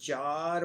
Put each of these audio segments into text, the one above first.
4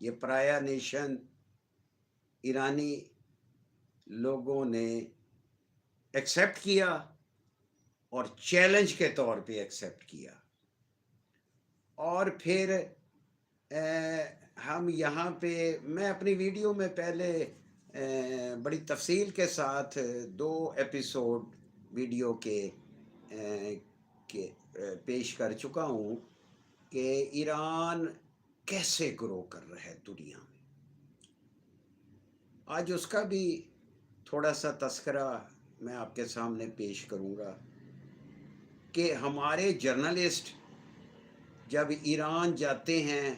یہ پرایا نیشن ایرانی لوگوں نے ایکسیپٹ کیا اور چیلنج کے طور پہ ایکسیپٹ کیا، اور پھر ہم یہاں پہ میں اپنی ویڈیو میں پہلے بڑی تفصیل کے ساتھ 2 ایپیسوڈ ویڈیو کے پیش کر چکا ہوں کہ ایران کیسے گرو کر رہا ہے دنیا میں۔ آج اس کا بھی تھوڑا سا تذکرہ میں آپ کے سامنے پیش کروں گا کہ ہمارے جرنلسٹ جب ایران جاتے ہیں،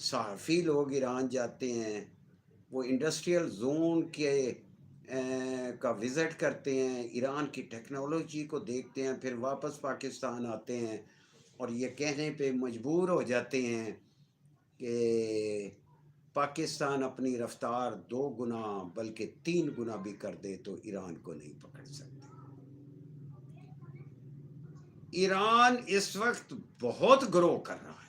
صحافی لوگ ایران جاتے ہیں، وہ انڈسٹریل زون کا وزٹ کرتے ہیں، ایران کی ٹیکنالوجی کو دیکھتے ہیں، پھر واپس پاکستان آتے ہیں اور یہ کہنے پہ مجبور ہو جاتے ہیں کہ پاکستان اپنی رفتار 2 گنا بلکہ 3 گنا بھی کر دے تو ایران کو نہیں پکڑ سکتے۔ ایران اس وقت بہت گرو کر رہا ہے۔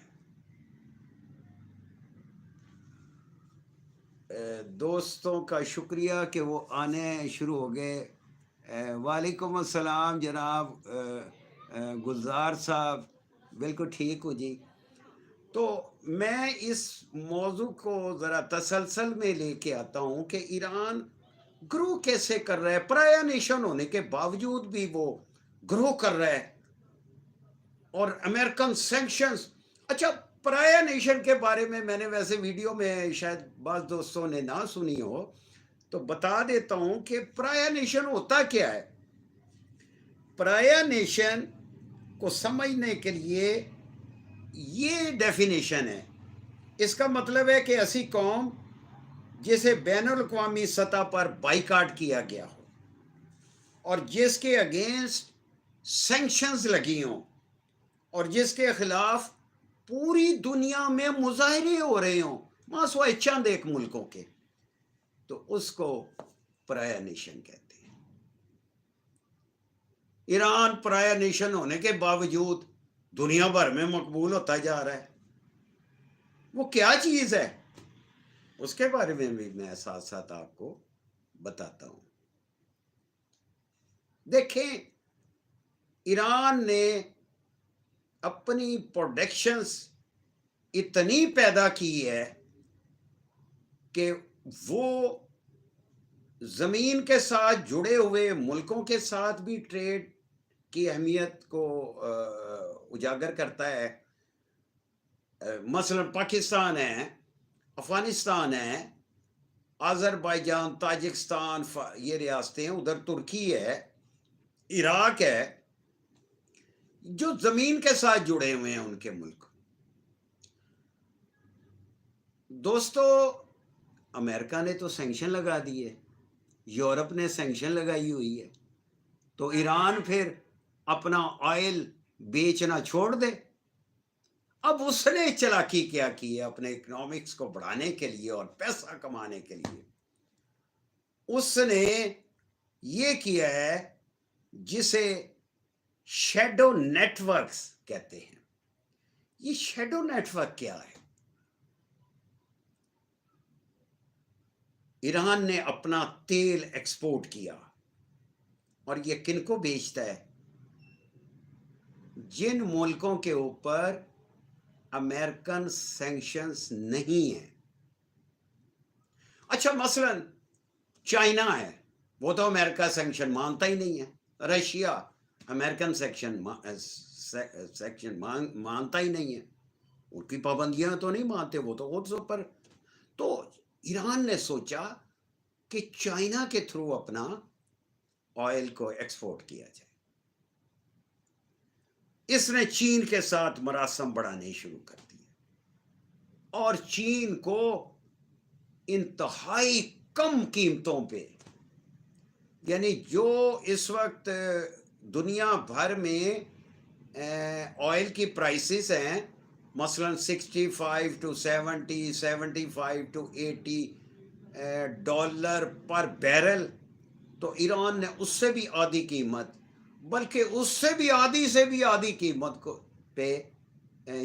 دوستوں کا شکریہ کہ وہ آنے شروع ہو گئے۔ وعلیکم السلام جناب گلزار صاحب، بالکل ٹھیک ہوں جی۔ تو میں اس موضوع کو ذرا تسلسل میں لے کے آتا ہوں کہ ایران گرو کیسے کر رہا ہے، پرایا نیشن ہونے کے باوجود بھی وہ گرو کر رہا ہے، اور امریکن سینکشنز۔ اچھا، پرایا نیشن کے بارے میں نے ویسے ویڈیو میں شاید بعض دوستوں نے نہ سنی ہو تو بتا دیتا ہوں کہ پرایا نیشن ہوتا کیا ہے۔ پرایا نیشن کو سمجھنے کے لیے یہ ڈیفینیشن ہے، اس کا مطلب ہے کہ ایسی قوم جسے بین الاقوامی سطح پر بائیکاٹ کیا گیا ہو اور جس کے اگینسٹ سینکشنز لگی ہوں اور جس کے خلاف پوری دنیا میں مظاہرے ہو رہے ہوں، ماں سوائے چند ایک ملکوں کے، تو اس کو پرایا نیشن کہتے ہیں۔ ایران پرایا نیشن ہونے کے باوجود دنیا بھر میں مقبول ہوتا جا رہا ہے۔ وہ کیا چیز ہے، اس کے بارے میں بھی میں ساتھ ساتھ آپ کو بتاتا ہوں۔ دیکھیں، ایران نے اپنی پروڈکشنز اتنی پیدا کی ہے کہ وہ زمین کے ساتھ جڑے ہوئے ملکوں کے ساتھ بھی ٹریڈ کی اہمیت کو اجاگر کرتا ہے۔ مثلا پاکستان ہے، افغانستان ہے، آذربائیجان، تاجکستان، یہ ریاستیں ہیں، ادھر ترکی ہے، عراق ہے، جو زمین کے ساتھ جڑے ہوئے ہیں ان کے ملک۔ دوستو، امریکہ نے تو سینکشن لگا دیے، یورپ نے سینکشن لگائی ہوئی ہے، تو ایران پھر اپنا آئل بیچنا چھوڑ دے؟ اب اس نے چالاکی کیا کی ہے اپنے اکنامکس کو بڑھانے کے لیے اور پیسہ کمانے کے لیے؟ اس نے یہ کیا ہے جسے شیڈو نیٹ ورکس کہتے ہیں۔ یہ شیڈو نیٹ ورک کیا ہے؟ ایران نے اپنا تیل ایکسپورٹ کیا اور یہ کن کو بیچتا ہے؟ جن ملکوں کے اوپر امریکن سینکشنز نہیں ہیں۔ اچھا، مثلا چائنا ہے، وہ تو امریکہ سینکشن مانتا ہی نہیں ہے۔ رشیا امریکن سینکشن مانتا ہی نہیں ہے، ان کی پابندیاں تو نہیں مانتے، وہ تو خود پر۔ تو ایران نے سوچا کہ چائنا کے تھرو اپنا آئل کو ایکسپورٹ کیا جائے۔ اس نے چین کے ساتھ مراسم بڑھانے شروع کر دیے اور چین کو انتہائی کم قیمتوں پہ، یعنی جو اس وقت دنیا بھر میں آئل کی پرائسز ہیں، مثلا 65 to 70، 75 to 80 dollar per barrel, تو ایران نے اس سے بھی آدھی قیمت، بلکہ اس سے بھی آدھی قیمت پہ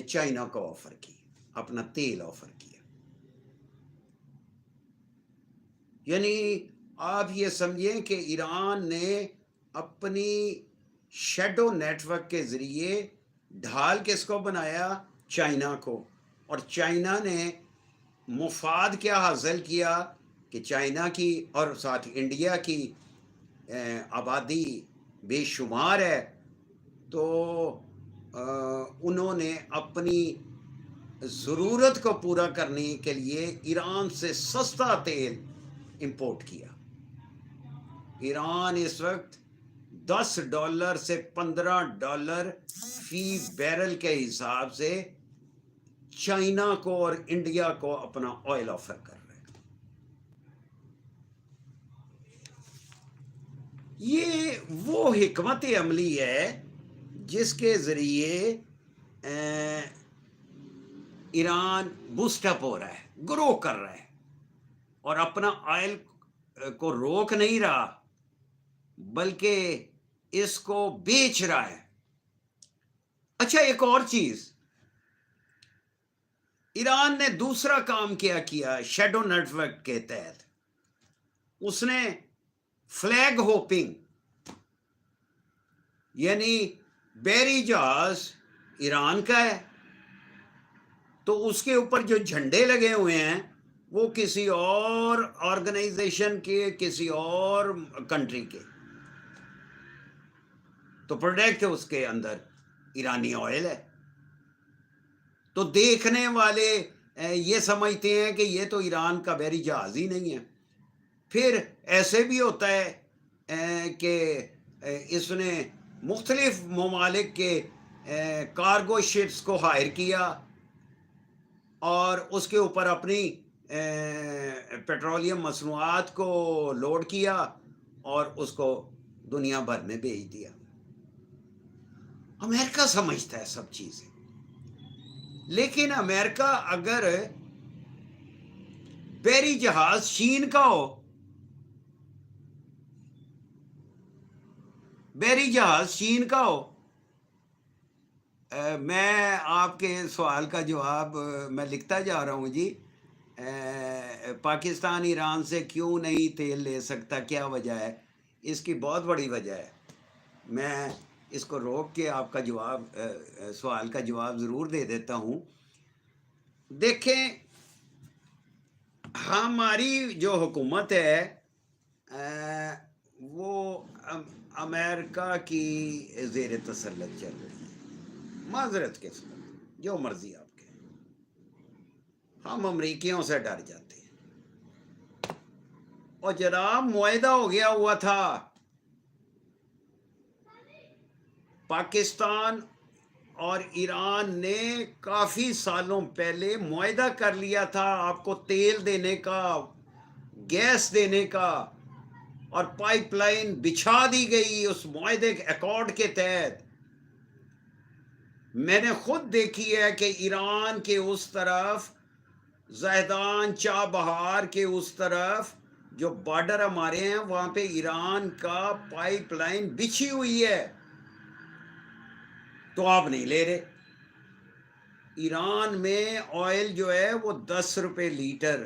چائنا کو آفر کی، اپنا تیل آفر کیا۔ یعنی آپ یہ سمجھیں کہ ایران نے اپنی شیڈو نیٹ ورک کے ذریعے ڈھال کس کو بنایا؟ چائنا کو. اور چائنا نے مفاد کیا حاصل کیا کہ چائنا کی اور ساتھ انڈیا کی آبادی بے شمار ہے، تو انہوں نے اپنی ضرورت کو پورا کرنے کے لیے ایران سے سستا تیل امپورٹ کیا. ایران اس وقت $10 سے $15 فی بیرل کے حساب سے چائنا کو اور انڈیا کو اپنا آئل آفر کر رہا ہے. یہ وہ حکمت عملی ہے جس کے ذریعے ایران بوسٹ اپ ہو رہا ہے، گرو کر رہا ہے، اور اپنا آئل کو روک نہیں رہا بلکہ اس کو بیچ رہا ہے. اچھا، ایک اور چیز، ایران نے دوسرا کام کیا شیڈو نیٹ ورک کے تحت، اس نے فلیگ ہوپنگ، یعنی بحری جہاز ایران کا ہے تو اس کے اوپر جو جھنڈے لگے ہوئے ہیں وہ کسی اور آرگنائزیشن کے، کسی اور کنٹری کے، تو پروڈکٹ اس کے اندر ایرانی آئل ہے. تو دیکھنے والے یہ سمجھتے ہیں کہ یہ تو ایران کا بحری جہاز ہی نہیں ہے. پھر ایسے بھی ہوتا ہے کہ اس نے مختلف ممالک کے کارگو شپس کو ہائر کیا اور اس کے اوپر اپنی پیٹرولیم مصنوعات کو لوڈ کیا اور اس کو دنیا بھر میں بھیج دیا. امریکہ سمجھتا ہے سب چیزیں، لیکن امریکہ اگر بحری جہاز چین کا ہو، بحری جہاز چین کا ہو، میں آپ کے سوال کا جواب میں لکھتا جا رہا ہوں جی. پاکستان ایران سے کیوں نہیں تیل لے سکتا، کیا وجہ ہے؟ اس کی بہت بڑی وجہ ہے. میں اس کو روک کے آپ کا جواب، سوال کا جواب ضرور دے دیتا ہوں. دیکھیں، ہماری جو حکومت ہے وہ امریکہ کی زیر تسلط چل رہی ہے. معذرت کے ساتھ جو مرضی آپ کے، ہم امریکیوں سے ڈر جاتے ہیں. اور جناب معاہدہ ہو گیا ہوا تھا، پاکستان اور ایران نے کافی سالوں پہلے معاہدہ کر لیا تھا آپ کو تیل دینے کا، گیس دینے کا، اور پائپ لائن بچھا دی گئی اس معاہدے کے ایکارڈ کے تحت. میں نے خود دیکھی ہے کہ ایران کے اس طرف، زاہدان چابہار کے اس طرف جو بارڈر ہمارے ہیں وہاں پہ ایران کا پائپ لائن بچھی ہوئی ہے، تو آپ نہیں لے رہے. ایران میں آئل جو ہے وہ $10 لیٹر،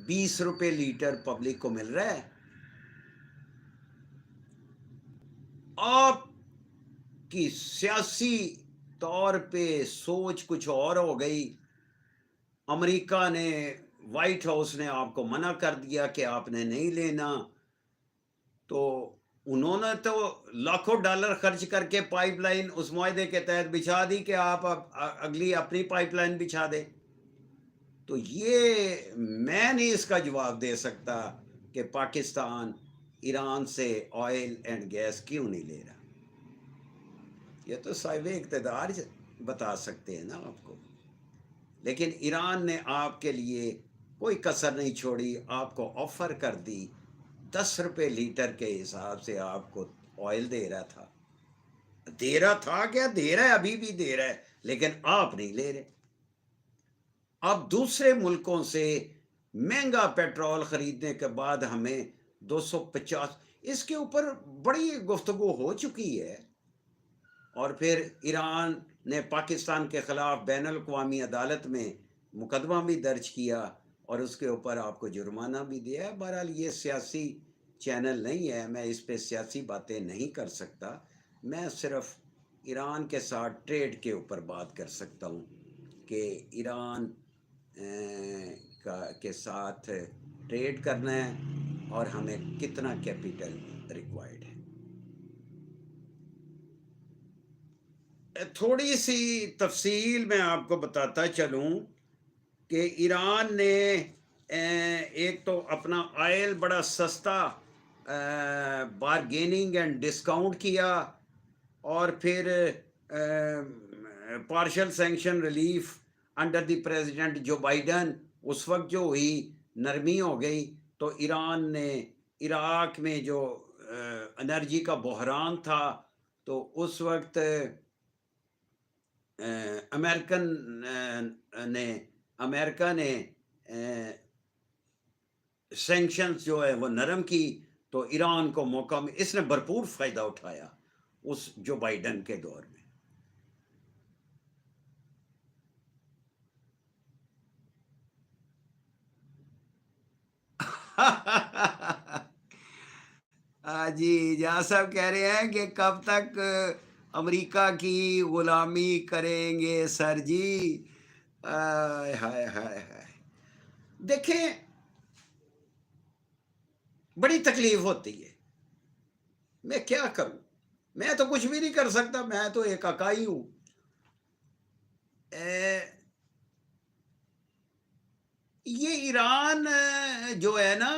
$20 لیٹر پبلک کو مل رہا ہے. آپ کی سیاسی طور پہ سوچ کچھ اور ہو گئی. امریکہ نے، وائٹ ہاؤس نے آپ کو منع کر دیا کہ آپ نے نہیں لینا، تو انہوں نے تو لاکھوں ڈالر خرچ کر کے پائپ لائن اس معاہدے کے تحت بچھا دی کہ آپ اگلی اپنی پائپ لائن بچھا دیں. تو یہ میں نہیں اس کا جواب دے سکتا کہ پاکستان ایران سے آئل اینڈ گیس کیوں نہیں لے رہا. یہ تو صاحب اقتدار بتا سکتے ہیں نا آپ کو. لیکن ایران نے آپ کے لیے کوئی کسر نہیں چھوڑی، آپ کو آفر کر دی. $10 لیٹر کے حساب سے آپ کو آئل دے رہا تھا، کیا دے رہا ہے، ابھی بھی دے رہا ہے، لیکن آپ نہیں لے رہے. اب دوسرے ملکوں سے مہنگا پیٹرول خریدنے کے بعد ہمیں 250، اس کے اوپر بڑی گفتگو ہو چکی ہے. اور پھر ایران نے پاکستان کے خلاف بین الاقوامی عدالت میں مقدمہ بھی درج کیا اور اس کے اوپر آپ کو جرمانہ بھی دیا ہے. بہرحال یہ سیاسی چینل نہیں ہے، میں اس پہ سیاسی باتیں نہیں کر سکتا. میں صرف ایران کے ساتھ ٹریڈ کے اوپر بات کر سکتا ہوں کہ ایران کے ساتھ ٹریڈ کرنا ہے اور ہمیں کتنا کیپیٹل ریکوائرڈ ہے. تھوڑی سی تفصیل میں آپ کو بتاتا چلوں کہ ایران نے ایک تو اپنا آئل بڑا سستا بارگیننگ اینڈ ڈسکاؤنٹ کیا، اور پھر partial sanction relief under the president Joe Biden, اس وقت جو ہوئی نرمی ہو گئی. تو ایران نے عراق میں جو انرجی کا بحران تھا، تو اس وقت امریکہ نے سینکشنز جو ہے وہ نرم کی، تو ایران کو موقع میں اس نے بھرپور فائدہ اٹھایا اس جو بائیڈن کے دور میں. جی جہاں صاحب کہہ رہے ہیں کہ کب تک امریکہ کی غلامی کریں گے سر جی. ہائے ہائے ہائے ہائے. دیکھیں بڑی تکلیف ہوتی ہے. میں کیا کروں، میں تو کچھ بھی نہیں کر سکتا، میں تو ایک اکائی ہوں. یہ ایران جو ہے نا،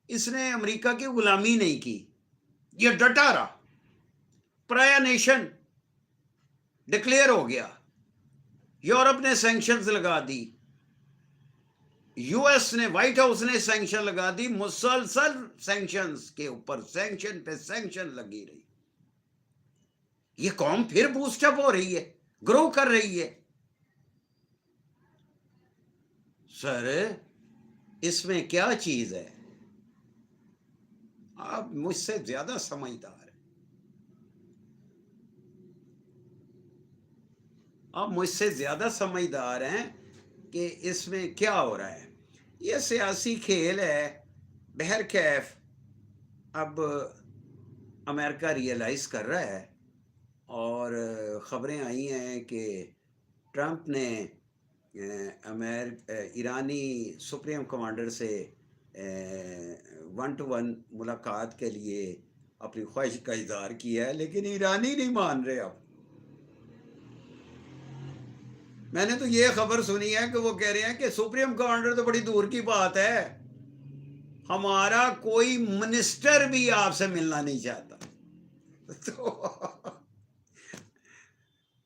اس نے امریکہ کی غلامی نہیں کی، یہ ڈٹا رہا، پرایا نیشن ڈکلیئر ہو گیا. یورپ نے سینکشنز لگا دی، یو ایس نے، وائٹ ہاؤس نے سینکشن لگا دی، مسلسل سینکشنز کے اوپر سینکشن پہ سینکشن لگی رہی. یہ قوم پھر بوسٹ اپ ہو رہی ہے، گرو کر رہی ہے. سر اس میں کیا چیز ہے؟ آپ مجھ سے زیادہ سمجھدار ہیں، آپ مجھ سے زیادہ سمجھدار ہیں کہ اس میں کیا ہو رہا ہے. یہ سیاسی کھیل ہے. بہرکیف اب امریکہ ریئلائز کر رہا ہے، اور خبریں آئی ہیں کہ ٹرمپ نے ایرانی سپریم کمانڈر سے 1-to-1 ملاقات کے لیے اپنی خواہش کا اظہار کیا ہے، لیکن ایرانی نہیں مان رہے. اب میں نے تو یہ خبر سنی ہے کہ وہ کہہ رہے ہیں کہ سپریم کمانڈر تو بڑی دور کی بات ہے، ہمارا کوئی منسٹر بھی آپ سے ملنا نہیں چاہتا. تو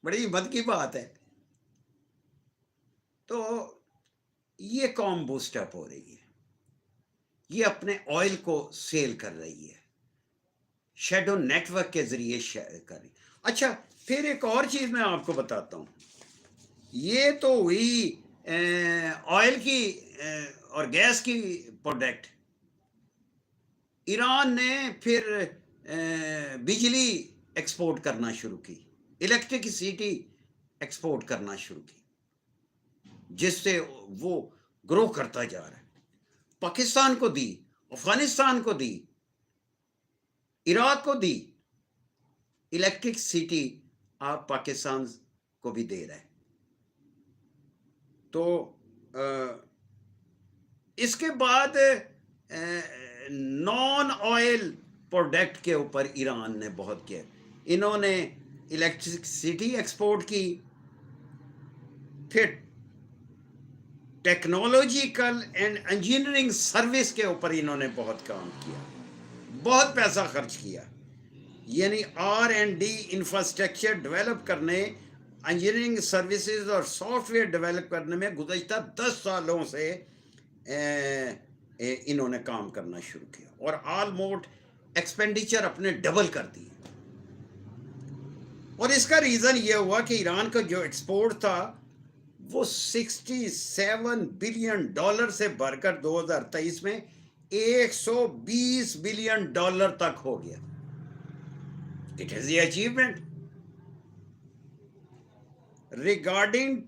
بڑی ہمت کی بات ہے. تو یہ قوم بوسٹ اپ ہو رہی ہے، یہ اپنے آئل کو سیل کر رہی ہے، شیڈو نیٹ ورک کے ذریعے کر رہی. اچھا پھر ایک اور چیز میں آپ کو بتاتا ہوں. یہ تو ہوئی آئل کی اور گیس کی پروڈکٹ. ایران نے پھر بجلی ایکسپورٹ کرنا شروع کی، الیکٹرکسٹی ایکسپورٹ کرنا شروع کی، جس سے وہ گرو کرتا جا رہا ہے. پاکستان کو دی، افغانستان کو دی، عراق کو دی. الیکٹرکسٹی آپ پاکستان کو بھی دے رہے ہیں. تو اس کے بعد نان آئل پروڈکٹ کے اوپر ایران نے بہت کیا. انہوں نے الیکٹرسٹی ایکسپورٹ کی، پھر ٹیکنالوجیکل اینڈ انجینئرنگ سروس کے اوپر انہوں نے بہت کام کیا، بہت پیسہ خرچ کیا. یعنی R&D انفراسٹرکچر ڈیولپ کرنے، انجینئرنگ سروسز اور سافٹ ویئر ڈیولپ کرنے میں گزشتہ 10 سالوں سے انہوں نے کام کرنا شروع کیا، اور آلموسٹ ایکسپینڈیچر اپنے ڈبل کر دی. اور اس کا ریزن یہ ہوا کہ ایران کا جو ایکسپورٹ تھا وہ $67 بلین سے بڑھ کر 2023 میں $120 بلین تک ہو گیا. It is the achievement. Regarding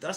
10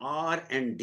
R&D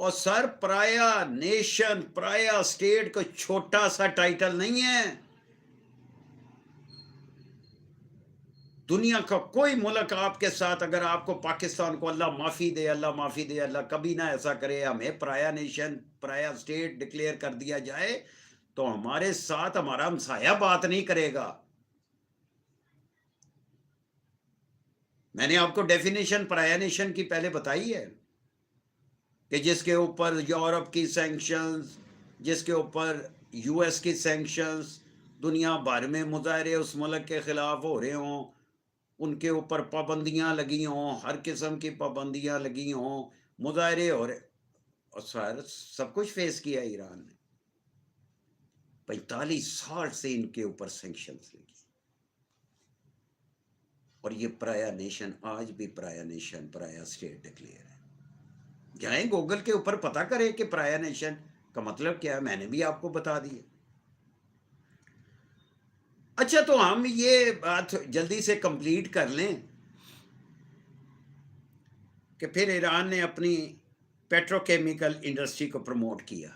اور سر پرایا نیشن پرایا اسٹیٹ کو چھوٹا سا ٹائٹل نہیں ہے. دنیا کا کوئی ملک آپ کے ساتھ، اگر آپ کو پاکستان کو اللہ معافی دے، اللہ معافی دے، اللہ کبھی نہ ایسا کرے ہمیں پرایا نیشن پرایا اسٹیٹ ڈکلیئر کر دیا جائے تو ہمارے ساتھ ہمارا ہمسایہ بات نہیں کرے گا. میں نے آپ کو ڈیفینیشن پرایا نیشن کی پہلے بتائی ہے کہ جس کے اوپر یورپ کی سینکشنز، جس کے اوپر یو ایس کی سینکشنز، دنیا بھر میں مظاہرے اس ملک کے خلاف ہو رہے ہوں، ان کے اوپر پابندیاں لگی ہوں، ہر قسم کی پابندیاں لگی ہوں، مظاہرے ہو رہے، اور سب کچھ فیس کیا ایران نے. 45 سال سے ان کے اوپر سینکشنز لگی، اور یہ پرایا نیشن آج بھی پرایا نیشن پرایا اسٹیٹ ڈکلیئر ہے. جائیں گوگل کے اوپر پتہ کریں کہ پرایا نیشن کا مطلب کیا ہے، میں نے بھی آپ کو بتا دیا. اچھا تو ہم یہ بات جلدی سے کمپلیٹ کر لیں کہ پھر ایران نے اپنی پیٹرو کیمیکل انڈسٹری کو پروموٹ کیا،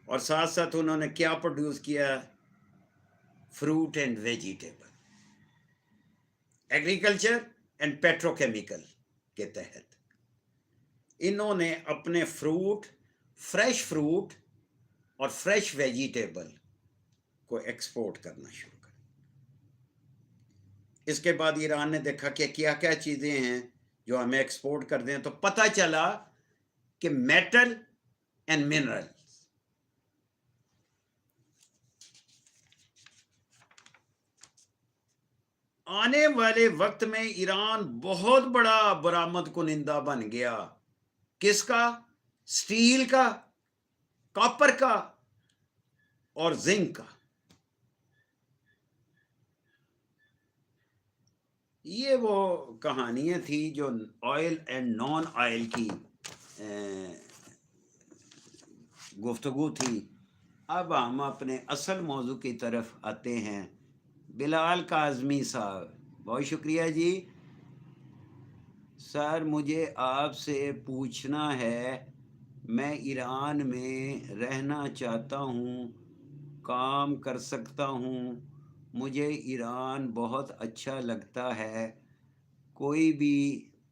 اور ساتھ ساتھ انہوں نے کیا پروڈیوس کیا؟ Fruit and vegetable. Agriculture and petro chemical کے تحت انہوں نے اپنے فریش فروٹ اور فریش ویجیٹیبل کو ایکسپورٹ کرنا شروع کر. اس کے بعد ایران نے دیکھا کہ کیا کیا چیزیں ہیں جو ہمیں ایکسپورٹ کر دیں، تو پتہ چلا کہ میٹل اینڈ منرل. آنے والے وقت میں ایران بہت بڑا برآمد کنندہ بن گیا. کس کا؟ سٹیل کا، کاپر کا اور زنک کا. یہ وہ کہانیاں تھی جو آئل اینڈ نان آئل کی گفتگو تھی. اب ہم اپنے اصل موضوع کی طرف آتے ہیں. بلال کاظمی صاحب، بہت شکریہ جی. سر مجھے آپ سے پوچھنا ہے، میں ایران میں رہنا چاہتا ہوں، کام کر سکتا ہوں، مجھے ایران بہت اچھا لگتا ہے، کوئی بھی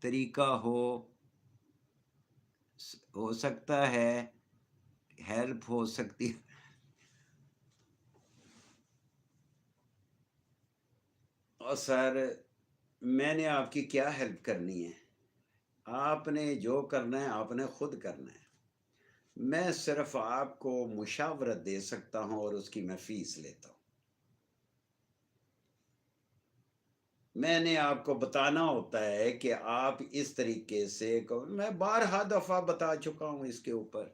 طریقہ ہو سکتا ہے، ہیلپ ہو سکتی. اور سر میں نے آپ کی کیا ہیلپ کرنی ہے؟ آپ نے جو کرنا ہے آپ نے خود کرنا ہے. میں صرف آپ کو مشاورت دے سکتا ہوں اور اس کی میں فیس لیتا ہوں. میں نے آپ کو بتانا ہوتا ہے کہ آپ اس طریقے سے، میں بارہا دفعہ بتا چکا ہوں اس کے اوپر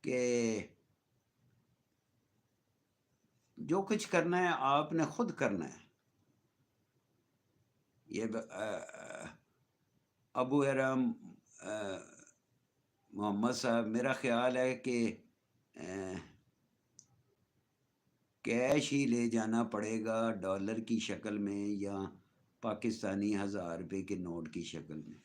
کہ جو کچھ کرنا ہے آپ نے خود کرنا ہے. یہ ابو ارم محمد صاحب، میرا خیال ہے کہ کیش ہی لے جانا پڑے گا، ڈالر کی شکل میں یا پاکستانی 1000 روپے کے نوٹ کی شکل میں.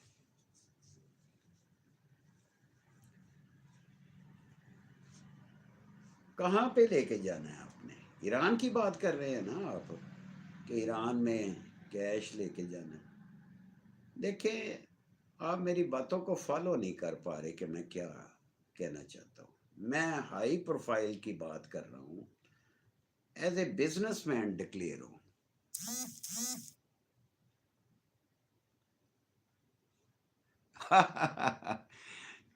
کہاں پہ لے کے جانا ہے آپ نے؟ ایران کی بات کر رہے ہیں نا آپ کہ ایران میں کیش لے کے جانا ہے. دیکھیں آپ میری باتوں کو فالو نہیں کر پا رہے کہ میں کیا کہنا چاہتا ہوں. میں ہائی پروفائل کی بات کر رہا ہوں، as a business man declare ہوں.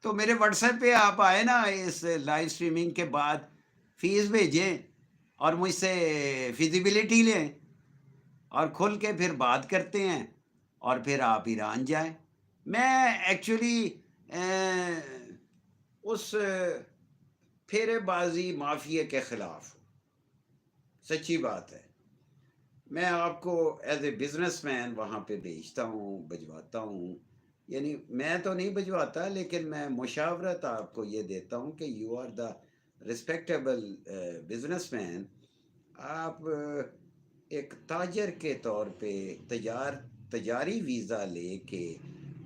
تو میرے واٹس ایپ پہ آپ آئے نا اس لائیو اسٹریمنگ کے بعد، فیس بھیجیں اور مجھ سے فیزیبلٹی لیں اور کھل کے پھر بات کرتے ہیں، اور پھر آپ ایران جائیں. میں ایکچولی اس پھیرے بازی مافیا کے خلاف ہوں، سچی بات ہے. میں آپ کو ایز اے بزنس مین وہاں پہ بھیجتا ہوں، بھجواتا ہوں. یعنی میں تو نہیں بھجواتا، لیکن میں مشاورت آپ کو یہ دیتا ہوں کہ you are the respectable businessman. آپ ایک تاجر کے طور پہ تجاری ویزا لے کے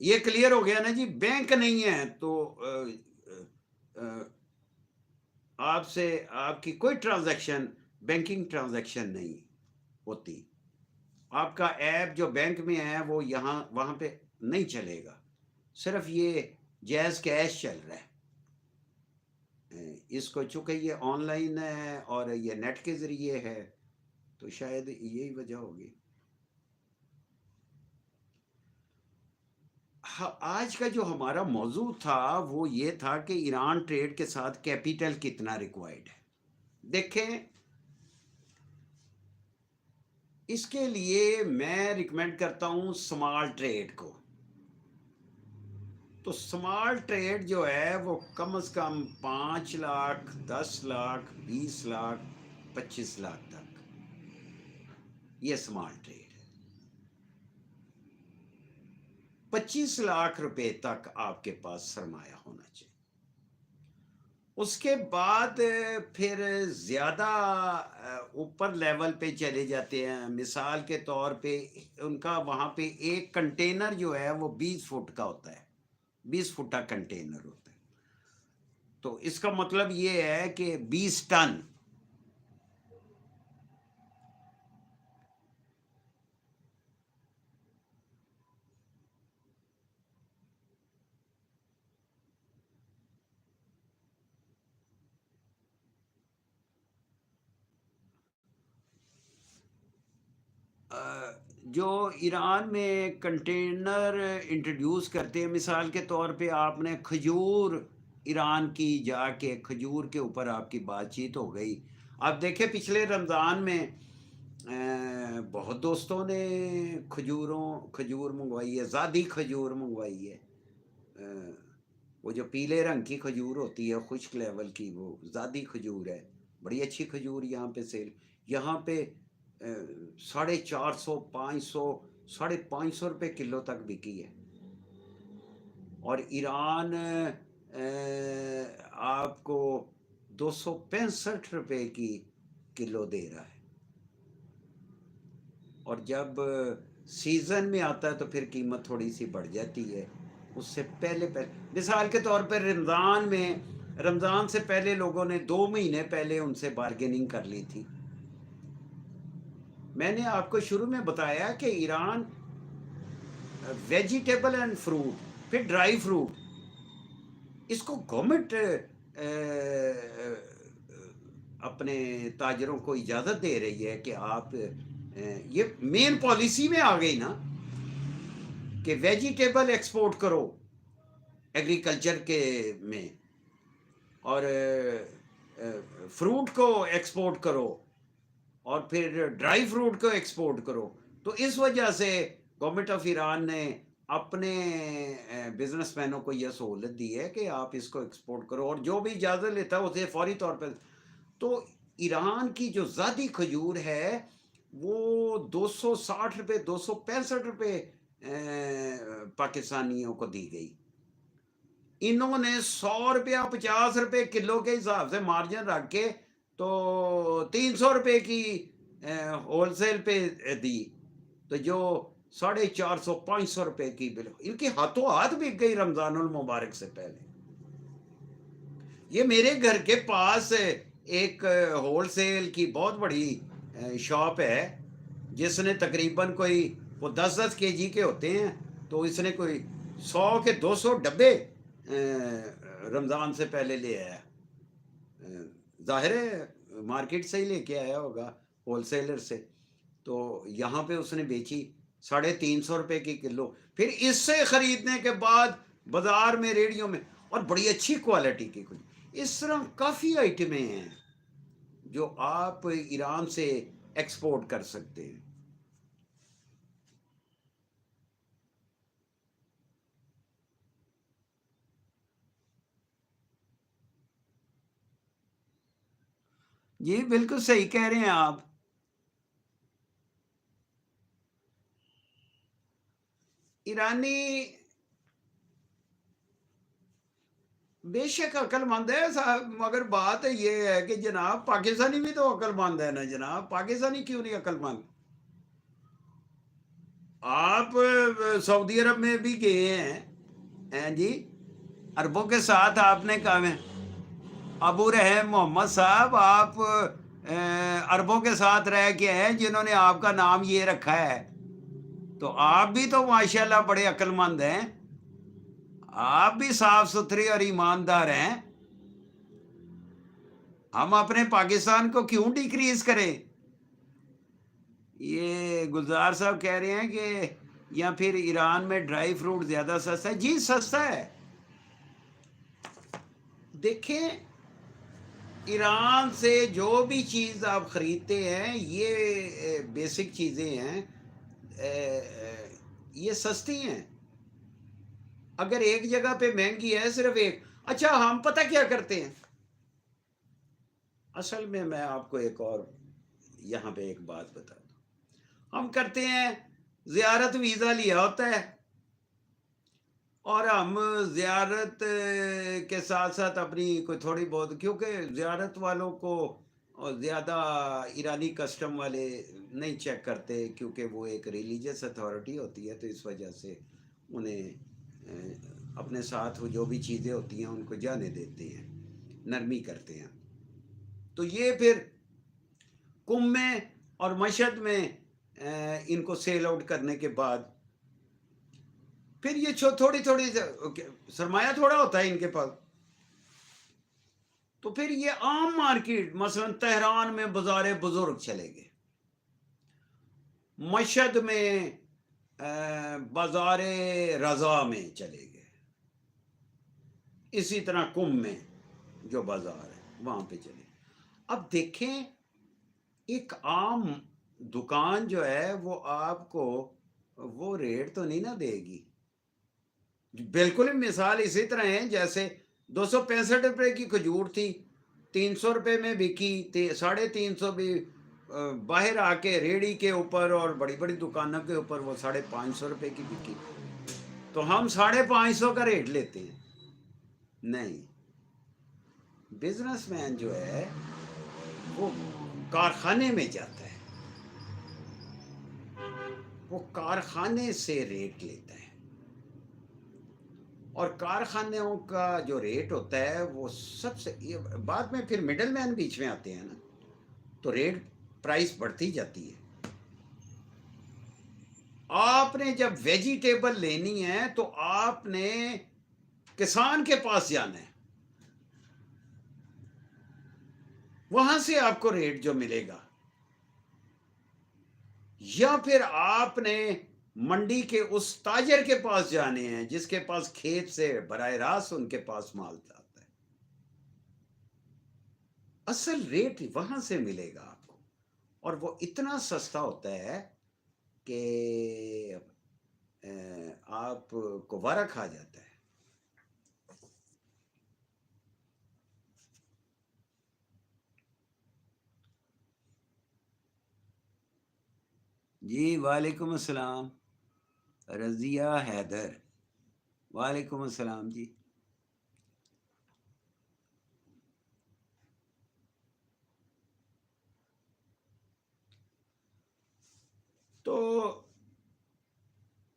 یہ کلیئر ہو گیا نا جی. بینک نہیں ہے تو آپ سے آپ کی کوئی ٹرانزیکشن بینکنگ ٹرانزیکشن نہیں ہوتی. آپ کا ایپ جو بینک میں ہے وہ یہاں وہاں پہ نہیں چلے گا. صرف یہ جیز کیش چل رہا ہے. اس کو چونکہ یہ آن لائن ہے اور یہ نیٹ کے ذریعے ہے تو شاید یہی وجہ ہوگی. آج کا جو ہمارا موضوع تھا وہ یہ تھا کہ ایران ٹریڈ کے ساتھ کیپیٹل کتنا ریکوائرڈ ہے. دیکھیں اس کے لیے میں ریکمینڈ کرتا ہوں سمال ٹریڈ کو. تو سمال ٹریڈ جو ہے وہ کم از کم 5 لاکھ 10 لاکھ 20 لاکھ 25 لاکھ تک یہ سمال ٹریڈ ہے. 25 لاکھ روپے تک آپ کے پاس سرمایہ ہونا چاہیے. اس کے بعد پھر زیادہ اوپر لیول پہ چلے جاتے ہیں. مثال کے طور پہ ان کا وہاں پہ ایک کنٹینر جو ہے وہ 20 فٹ کا ہوتا ہے. 20 فٹا کنٹینر ہوتا ہے. تو اس کا مطلب یہ ہے کہ 20 ٹن. جو ایران میں کنٹینر انٹروڈیوس کرتے ہیں، مثال کے طور پہ آپ نے کھجور ایران کی جا کے کھجور کے اوپر آپ کی بات چیت ہو گئی. آپ دیکھیں پچھلے رمضان میں بہت دوستوں نے کھجور منگوائی ہے. زادی کھجور منگوائی ہے. وہ جو پیلے رنگ کی کھجور ہوتی ہے خشک لیول کی وہ زادی کھجور ہے. بڑی اچھی کھجور یہاں پہ سیل. یہاں پہ 450 500 550 روپے کلو تک بکی ہے. اور ایران آپ کو 265 روپے کی کلو دے رہا ہے. اور جب سیزن میں آتا ہے تو پھر قیمت تھوڑی سی بڑھ جاتی ہے. اس سے پہلے مثال کے طور پر رمضان سے پہلے لوگوں نے 2 مہینے پہلے ان سے بارگیننگ کر لی تھی. میں نے آپ کو شروع میں بتایا کہ ایران ویجیٹیبل اینڈ فروٹ پھر ڈرائی فروٹ اس کو گورنمنٹ اپنے تاجروں کو اجازت دے رہی ہے کہ آپ یہ مین پالیسی میں آ گئی نا کہ ویجیٹیبل ایکسپورٹ کرو ایگریکلچر کے میں اور فروٹ کو ایکسپورٹ کرو اور پھر ڈرائی فروٹ کو ایکسپورٹ کرو. تو اس وجہ سے گورنمنٹ آف ایران نے اپنے بزنس مینوں کو یہ سہولت دی ہے کہ آپ اس کو ایکسپورٹ کرو اور جو بھی اجازت لیتا ہے اسے فوری طور پہ. تو ایران کی جو ذاتی کھجور ہے وہ 260 روپے 265 روپے پاکستانیوں کو دی گئی. انہوں نے 100 روپیہ 50 روپے کلو کے حساب سے مارجن رکھ کے تو 300 روپے کی ہول سیل پہ دی. تو جو 450 500 روپے کی بل ان کی ہاتھوں ہاتھ بک گئی رمضان المبارک سے پہلے. یہ میرے گھر کے پاس ایک ہول سیل کی بہت بڑی شاپ ہے جس نے تقریباً کوئی وہ 10 10 kg کے ہوتے ہیں. تو اس نے کوئی 100 کے 200 ڈبے رمضان سے پہلے لے آیا. ظاہر ہے مارکیٹ سے ہی لے کے آیا ہوگا ہول سیلر سے. تو یہاں پہ اس نے بیچی 350 روپے کی کلو. پھر اس سے خریدنے کے بعد بازار میں ریڑیوں میں اور بڑی اچھی کوالٹی کی کچھ. اس طرح کافی آئٹمیں ہیں جو آپ ایران سے ایکسپورٹ کر سکتے ہیں. جی بالکل صحیح کہہ رہے ہیں آپ. ایرانی بے شک عقل مند ہے صاحب، مگر بات یہ ہے کہ جناب پاکستانی بھی تو عقل مند ہے نا جناب. پاکستانی کیوں نہیں عقل مند؟ آپ سعودی عرب میں بھی گئے ہیں جی، عربوں کے ساتھ آپ نے کہا ابو رحم محمد صاحب آپ عربوں کے ساتھ رہ کے ہیں جنہوں نے آپ کا نام یہ رکھا ہے، تو آپ بھی تو ماشاءاللہ بڑے عقل مند ہیں، آپ بھی صاف ستھری اور ایماندار ہیں، ہم اپنے پاکستان کو کیوں ڈیکریز کریں؟ یہ گلزار صاحب کہہ رہے ہیں کہ یا پھر ایران میں ڈرائی فروٹ زیادہ سستا ہے، جی سستا ہے۔ دیکھیں ایران سے جو بھی چیز آپ خریدتے ہیں یہ بیسک چیزیں ہیں، یہ سستی ہیں۔ اگر ایک جگہ پہ مہنگی ہے صرف ایک، اچھا ہم پتہ کیا کرتے ہیں اصل میں آپ کو ایک اور یہاں پہ ایک بات بتا دوں، ہم کرتے ہیں زیارت ویزا لیا ہوتا ہے اور ہم زیارت کے ساتھ ساتھ اپنی کوئی تھوڑی بہت، کیونکہ زیارت والوں کو زیادہ ایرانی کسٹم والے نہیں چیک کرتے، کیونکہ وہ ایک ریلیجس اتھارٹی ہوتی ہے، تو اس وجہ سے انہیں اپنے ساتھ وہ جو بھی چیزیں ہوتی ہیں ان کو جانے دیتے ہیں، نرمی کرتے ہیں۔ تو یہ پھر کم میں اور مشہد میں ان کو سیل آؤٹ کرنے کے بعد پھر یہ تھوڑی سرمایہ تھوڑا ہوتا ہے ان کے پاس، تو پھر یہ عام مارکیٹ مثلا تہران میں بازار بزرگ چلے گئے، مشہد میں بازار رضا میں چلے گئے، اسی طرح کم میں جو بازار ہے وہاں پہ چلے۔ اب دیکھیں ایک عام دکان جو ہے وہ آپ کو وہ ریٹ تو نہیں نہ دے گی، بالکل مثال اسی طرح ہے جیسے 265 روپے کی کھجور تھی، 300 روپے میں بکی، 350 بھی باہر آ کے ریڑھی کے اوپر اور بڑی بڑی دکانوں کے اوپر وہ 550 روپے کی بکی، تو ہم 550 کا ریٹ لیتے ہیں۔ نہیں، بزنس مین جو ہے وہ کارخانے میں جاتا ہے، وہ کارخانے سے ریٹ لیتا ہے، اور کارخانوں کا جو ریٹ ہوتا ہے وہ سب سے، بعد میں پھر مڈل مین بیچ میں آتے ہیں نا، تو ریٹ پرائس بڑھتی جاتی ہے۔ آپ نے جب ویجیٹیبل لینی ہے تو آپ نے کسان کے پاس جانا ہے، وہاں سے آپ کو ریٹ جو ملے گا، یا پھر آپ نے منڈی کے اس تاجر کے پاس جانے ہیں جس کے پاس کھیت سے براہ راست ان کے پاس مال جاتا ہے، اصل ریٹ وہاں سے ملے گا آپ کو، اور وہ اتنا سستا ہوتا ہے کہ آپ کو وارا کھا جاتا ہے۔ جی وعلیکم السلام، رضیہ حیدر، وعلیکم السلام جی۔ تو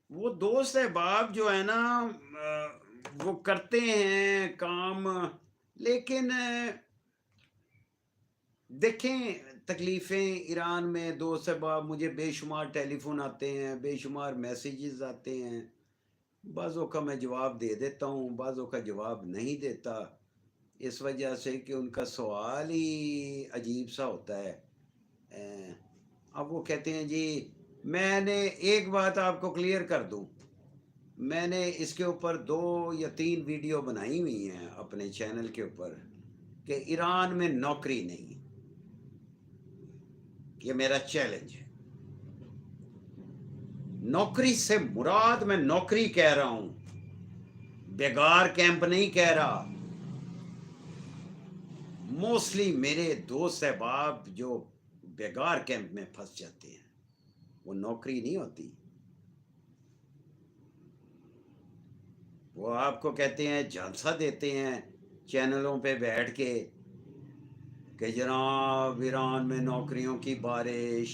وہ دوست احباب جو ہے نا وہ کرتے ہیں کام، لیکن دیکھیں تکلیفیں ایران میں، دوست احباب مجھے بے شمار ٹیلی فون آتے ہیں، بے شمار میسیجز آتے ہیں، بعضوں کا میں جواب دے دیتا ہوں، بعضوں کا جواب نہیں دیتا، اس وجہ سے کہ ان کا سوال ہی عجیب سا ہوتا ہے۔ اب وہ کہتے ہیں جی، میں نے ایک بات آپ کو کلیئر کر دوں، میں نے اس کے اوپر 2 یا 3 ویڈیو بنائی ہوئی ہیں اپنے چینل کے اوپر کہ ایران میں نوکری نہیں، یہ میرا چیلنج ہے۔ نوکری سے مراد میں نوکری کہہ رہا ہوں، بیگار کیمپ نہیں کہہ رہا۔ موسٹلی میرے دوست احباب جو بیگار کیمپ میں پھنس جاتے ہیں وہ نوکری نہیں ہوتی، وہ آپ کو کہتے ہیں جلسہ دیتے ہیں چینلوں پہ بیٹھ کے کہ جناب ایران میں نوکریوں کی بارش،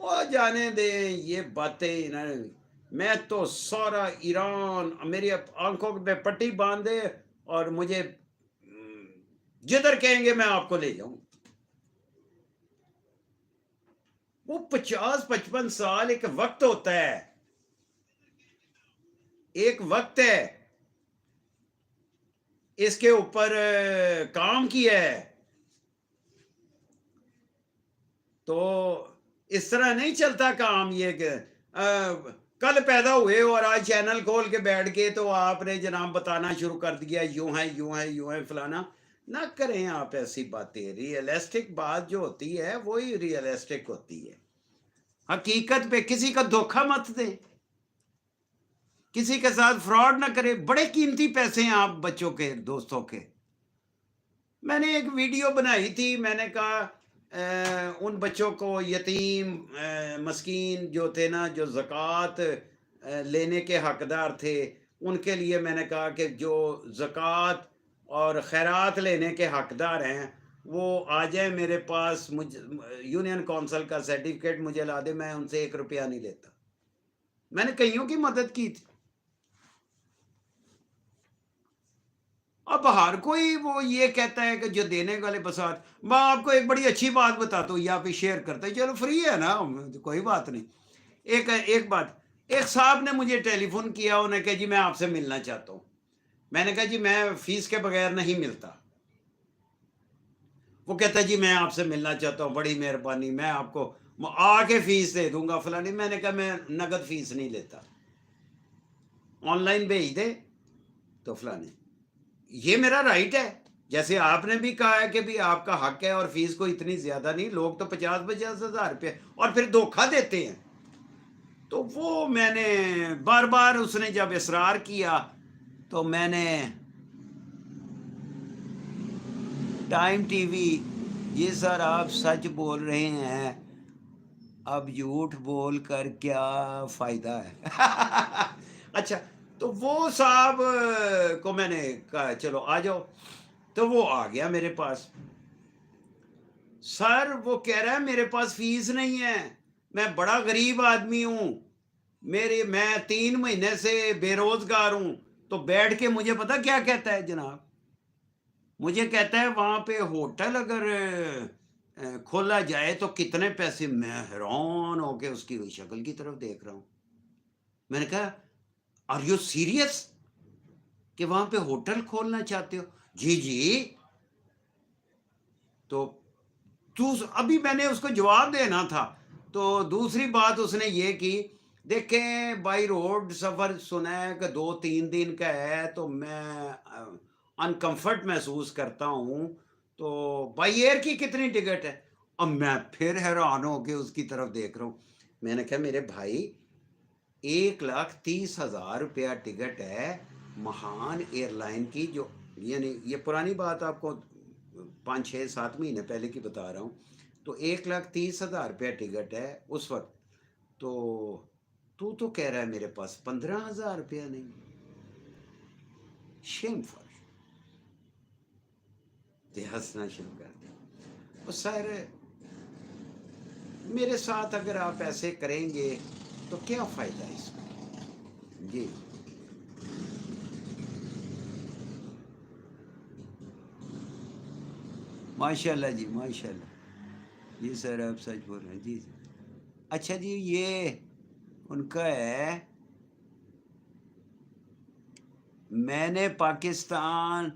اور جانے دیں یہ باتیں میں تو سارا ایران میری آنکھوں پہ پٹی باندھے اور مجھے جدھر کہیں گے میں آپ کو لے جاؤں. وہ 50-55 سال ایک وقت ہوتا ہے، ایک وقت ہے، اس کے اوپر کام کیا ہے. تو اس طرح نہیں چلتا کام یہ کہ کل پیدا ہوئے اور آج چینل کھول کے بیٹھ کے تو آپ نے جناب بتانا شروع کر دیا یوں ہے یوں ہے یوں ہے فلانا. نہ کریں آپ ایسی باتیں. ریئلسٹک بات جو ہوتی ہے وہی ریئلسٹک ہوتی ہے. حقیقت پہ کسی کا دھوکہ مت دیں، کسی کے ساتھ فراڈ نہ کرے. بڑے قیمتی پیسے ہیں آپ بچوں کے دوستوں کے. میں نے ایک ویڈیو بنائی تھی، میں نے کہا ان بچوں کو یتیم مسکین جو تھے نا، جو زکوٰۃ لینے کے حقدار تھے، ان کے لیے میں نے کہا کہ جو زکوٰۃ اور خیرات لینے کے حقدار ہیں وہ آ جائیں میرے پاس. یونین کونسل کا سرٹیفکیٹ مجھے لا دے، میں ان سے 1 روپیہ نہیں لیتا. میں نے کئیوں کی مدد کی تھی. اب ہر کوئی وہ یہ کہتا ہے کہ جو دینے والے بسات. میں آپ کو ایک بڑی اچھی بات بتاتا ہوں، یا پہ شیئر کرتے ہیں، چلو فری ہے نا، کوئی بات نہیں. ایک بات، ایک صاحب نے مجھے ٹیلی فون کیا، انہوں نے کہا جی میں آپ سے ملنا چاہتا ہوں. میں نے کہا جی میں فیس کے بغیر نہیں ملتا. وہ کہتا جی میں آپ سے ملنا چاہتا ہوں، بڑی مہربانی، میں آپ کو آ کے فیس دے دوں گا فلانی. میں نے کہا میں نقد فیس نہیں لیتا، آن لائن بھیج دے تو فلانے. یہ میرا رائٹ ہے، جیسے آپ نے بھی کہا ہے کہ بھی آپ کا حق ہے، اور فیس کو اتنی زیادہ نہیں. لوگ تو 50-50 ہزار روپے اور پھر دھوکہ دیتے ہیں. تو وہ میں نے بار بار اس نے جب اصرار کیا تو میں نے ٹائم ٹی وی. جی سر آپ سچ بول رہے ہیں، اب جھوٹ بول کر کیا فائدہ ہے. اچھا، تو وہ صاحب کو میں نے کہا چلو آ جاؤ. تو وہ آ گیا میرے پاس. سر وہ کہہ رہا ہے میرے پاس فیس نہیں ہے، میں بڑا غریب آدمی ہوں، میں 3 مہینے سے بے روزگار ہوں. تو بیٹھ کے مجھے پتا کیا کہتا ہے جناب، مجھے کہتا ہے وہاں پہ ہوٹل اگر کھولا جائے تو کتنے پیسے. میں حیران ہو کے اس کی شکل کی طرف دیکھ رہا ہوں. میں نے کہا آر یو سیریس کہ وہاں پہ ہوٹل کھولنا چاہتے ہو؟ جی جی. تو ابھی میں نے اس کو جواب دینا تھا. تو دوسری بات اس نے یہ کی، دیکھیں بائی روڈ سفر سنا ہے کہ 2-3 دن کا ہے تو میں انکمفرٹ محسوس کرتا ہوں. تو بائی ایئر کی کتنی ٹکٹ ہے؟ اب میں پھر حیران ہو کے اس کی طرف دیکھ رہا ہوں. میں نے کہا میرے بھائی 1,30,000 روپیہ ٹکٹ ہے مہان ایئر لائن کی، جو یعنی یہ پرانی بات آپ کو 5-6-7 مہینے پہلے کی بتا رہا ہوں. تو 1,30,000 روپیہ ٹکٹ ہے اس وقت. تو کہہ رہا ہے میرے پاس 15,000 روپیہ نہیں. شیم فار ہنسنا شروع کر دیا. سر میرے ساتھ اگر آپ ایسے کریں گے تو کیا فائدہ ہے اس میں؟ جی ماشاء اللہ جی، ماشاء اللہ جی. سر آپ سچ بول رہے ہیں جی. اچھا جی، یہ ان کا ہے. میں نے پاکستان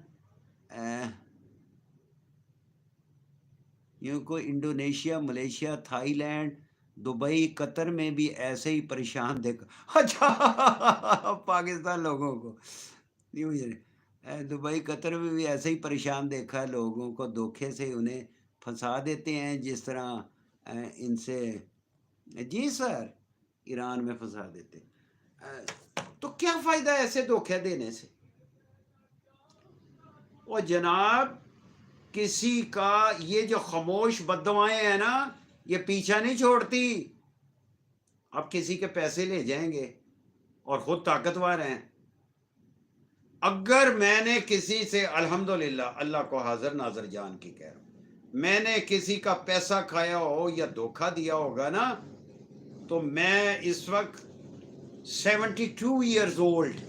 یوں کو Indonesia, Malaysia, Thailand, Dubai, Qatar میں بھی ایسے ہی پریشان دیکھا. اچھا پاکستان لوگوں کو دبئی قطر میں بھی ایسے ہی پریشان دیکھا. لوگوں کو دھوکے سے انہیں پھنسا دیتے ہیں، جس طرح ان سے جی سر ایران میں پھنسا دیتے. تو کیا فائدہ ایسے دھوکے دینے سے؟ وہ جناب کسی کا یہ جو خاموش بددعائیں ہیں نا، یہ پیچھا نہیں چھوڑتی. آپ کسی کے پیسے لے جائیں گے اور خود طاقتور ہیں. اگر میں نے کسی سے الحمدللہ اللہ کو حاضر ناظر جان کی کہہ رہا ہوں، میں نے کسی کا پیسہ کھایا ہو یا دھوکہ دیا ہوگا نا، تو میں اس وقت 72 ایئرز اولڈ،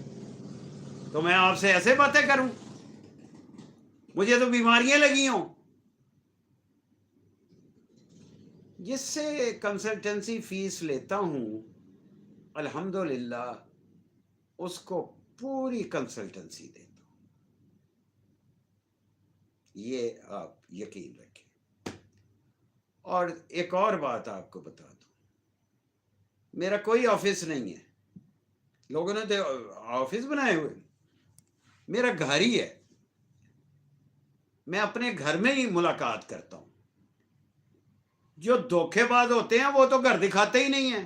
تو میں آپ سے ایسے باتیں کروں؟ مجھے تو بیماریاں لگی ہوں. جس سے کنسلٹنسی فیس لیتا ہوں الحمدللہ اس کو پوری کنسلٹنسی دیتا ہوں. یہ آپ یقین رکھیں. اور ایک اور بات آپ کو بتا دوں، میرا کوئی آفس نہیں ہے. لوگوں نے تو آفس بنائے ہوئے، میرا گھر ہی ہے. میں اپنے گھر میں ہی ملاقات کرتا ہوں. جو دھوکے باز ہوتے ہیں وہ تو گھر دکھاتے ہی نہیں ہیں،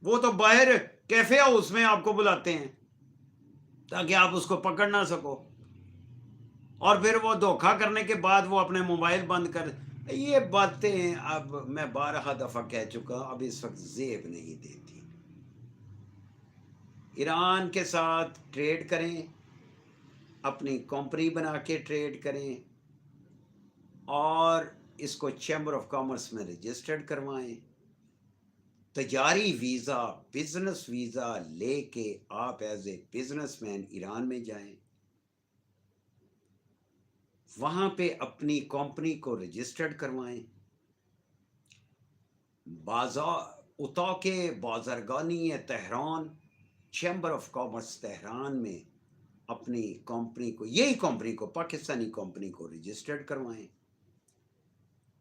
وہ تو باہر کیفے ہاؤس میں آپ کو بلاتے ہیں تاکہ آپ اس کو پکڑ نہ سکو، اور پھر وہ دھوکا کرنے کے بعد وہ اپنے موبائل بند کر. یہ باتیں اب میں 12 دفعہ کہہ چکا، اب اس وقت زیب نہیں دیتی. ایران کے ساتھ ٹریڈ کریں، اپنی کمپنی بنا کے ٹریڈ کریں، اور اس کو چیمبر آف کامرس میں رجسٹرڈ کروائیں. تجاری ویزا، بزنس ویزا لے کے آپ as a businessman Iran میں جائیں، وہاں پہ اپنی کمپنی کو رجسٹرڈ کروائیں. اتاق بازرگانی Tehran, chamber of commerce Tehran میں اپنی کمپنی کو، یہی کمپنی کو، پاکستانی کمپنی کو رجسٹرڈ کروائیں،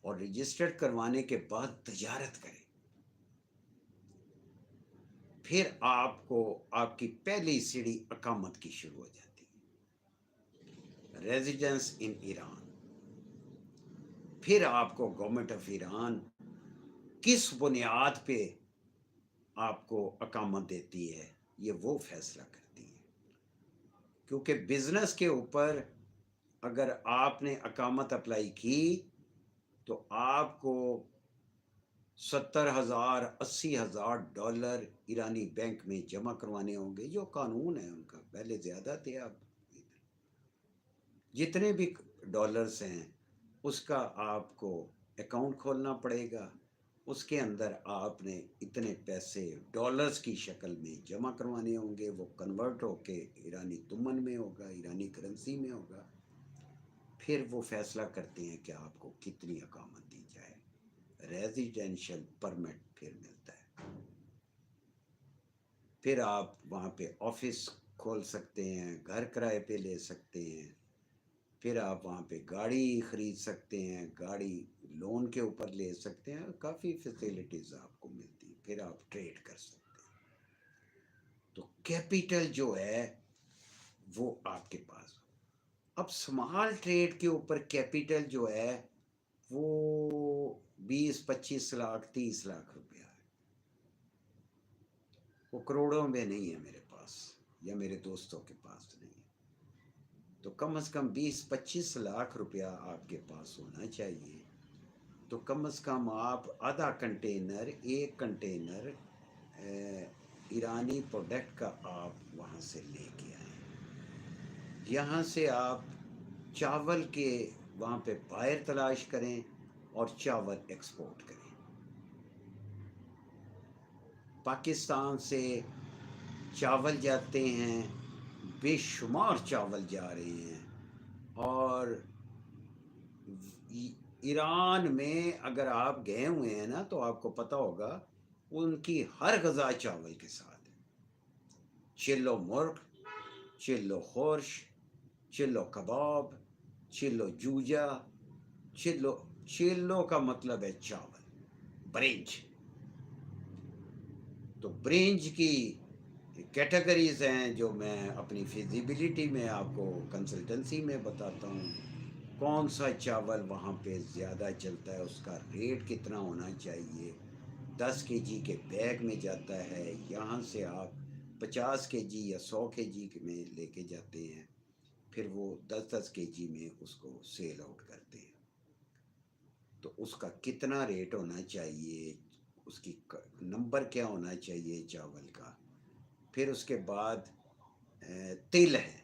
اور رجسٹرڈ کروانے کے بعد تجارت کریں. پھر آپ کو آپ کی پہلی سیڑھی اقامت کی شروع ہو جاتی ہے، ریزیڈنس ان ایران. پھر آپ کو گورنمنٹ آف ایران کس بنیاد پہ آپ کو اقامت دیتی ہے یہ وہ فیصلہ کرتی ہے. کیونکہ بزنس کے اوپر اگر آپ نے اقامت اپلائی کی تو آپ کو 70,000 80,000 ایرانی بینک میں جمع کروانے ہوں گے، جو قانون ہے ان کا. پہلے زیادہ تھے، اب جتنے بھی ڈالرز ہیں اس کا آپ کو اکاؤنٹ کھولنا پڑے گا. اس کے اندر آپ نے اتنے پیسے ڈالرز کی شکل میں جمع کروانے ہوں گے، وہ کنورٹ ہو کے ایرانی تمن میں ہوگا، ایرانی کرنسی میں ہوگا. پھر وہ فیصلہ کرتے ہیں کہ آپ کو کتنی اقامت دی جائے. ریزیڈینشل پرمٹ پھر ملتا ہے. پھر آپ وہاں پہ آفس کھول سکتے ہیں، گھر کرائے پہ لے سکتے ہیں. پھر آپ وہاں پہ گاڑی خرید سکتے ہیں، گاڑی لون کے اوپر لے سکتے ہیں، کافی فیسیلیٹیز آپ کو ملتی ہیں. پھر آپ ٹریڈ کر سکتے ہیں. تو کیپیٹل جو ہے وہ آپ کے پاس ہو. اب سمال ٹریڈ کے اوپر کیپیٹل جو ہے وہ 20-25 لاکھ 30 لاکھ روپیہ ہے. وہ کروڑوں میں نہیں ہے میرے پاس یا میرے دوستوں کے پاس نہیں ہے. تو کم از کم 20-25 لاکھ روپیہ آپ کے پاس ہونا چاہیے. تو کم از کم آپ آدھا کنٹینر، 1 کنٹینر ایرانی پروڈکٹ کا آپ وہاں سے لے کے آئیں. یہاں سے آپ چاول کے وہاں پہ بائر تلاش کریں اور چاول ایکسپورٹ کریں. پاکستان سے چاول جاتے ہیں، بے شمار چاول جا رہے ہیں. اور ایران میں اگر آپ گئے ہوئے ہیں نا تو آپ کو پتہ ہوگا ان کی ہر غذا چاول کے ساتھ ہے. چلو مرغ، چلو خورش، چلو کباب، چلو جوجا. چلو کا مطلب ہے چاول، برنج. تو برنج کی کیٹیگریز ہیں جو میں اپنی فیزیبلٹی میں آپ کو کنسلٹنسی میں بتاتا ہوں. کون سا چاول وہاں پہ زیادہ چلتا ہے، اس کا ریٹ کتنا ہونا چاہیے. 10 kg کے بیگ میں جاتا ہے، یہاں سے آپ 50 kg یا 100 kg میں لے کے جاتے ہیں. پھر وہ 10 kg میں اس کو سیل آؤٹ کرتے ہیں. تو اس کا کتنا ریٹ ہونا چاہیے، اس کی نمبر کیا ہونا چاہیے چاول کا. پھر اس کے بعد تل ہے.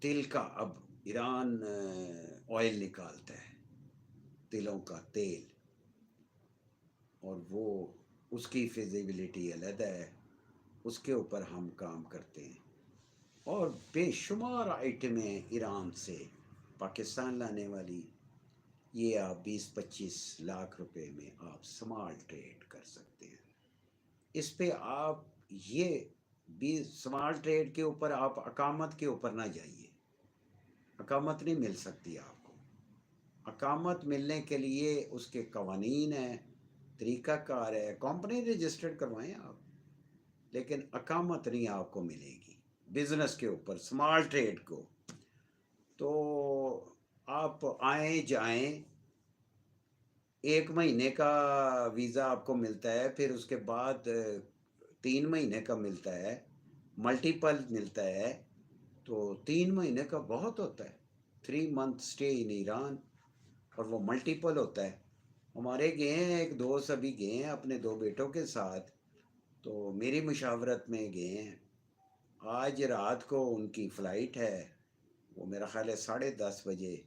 تل کا اب ایران آئل نکالتا ہے، تلوں کا تیل. اور وہ اس کی فیزیبلٹی علیحدہ ہے، اس کے اوپر ہم کام کرتے ہیں، اور بے شمار آئٹمیں ایران سے پاکستان لانے والی، یہ آپ 20-25 لاکھ روپے میں آپ سمال ٹریڈ کر سکتے ہیں۔ اس پہ آپ یہ بھی سمال ٹریڈ کے اوپر آپ اقامت کے اوپر نہ جائیے، اقامت نہیں مل سکتی آپ کو۔ اقامت ملنے کے لیے اس کے قوانین ہیں، طریقہ کار ہے، کمپنی رجسٹرڈ کروائیں آپ، لیکن اقامت نہیں آپ کو ملے گی بزنس کے اوپر، سمال ٹریڈ کو۔ تو آپ آئیں جائیں، 1 مہینے کا ویزا آپ کو ملتا ہے، پھر اس کے بعد 3 مہینے کا ملتا ہے، ملٹیپل ملتا ہے، تو 3 مہینے کا بہت ہوتا ہے، 3 month اسٹے ان ایران، اور وہ ملٹیپل ہوتا ہے۔ ہمارے گئے ہیں، ایک دوست ابھی گئے ہیں اپنے 2 بیٹوں کے ساتھ، تو میری مشاورت میں گئے ہیں، آج رات کو ان کی فلائٹ ہے، وہ میرا خیال ہے 10:30 بجے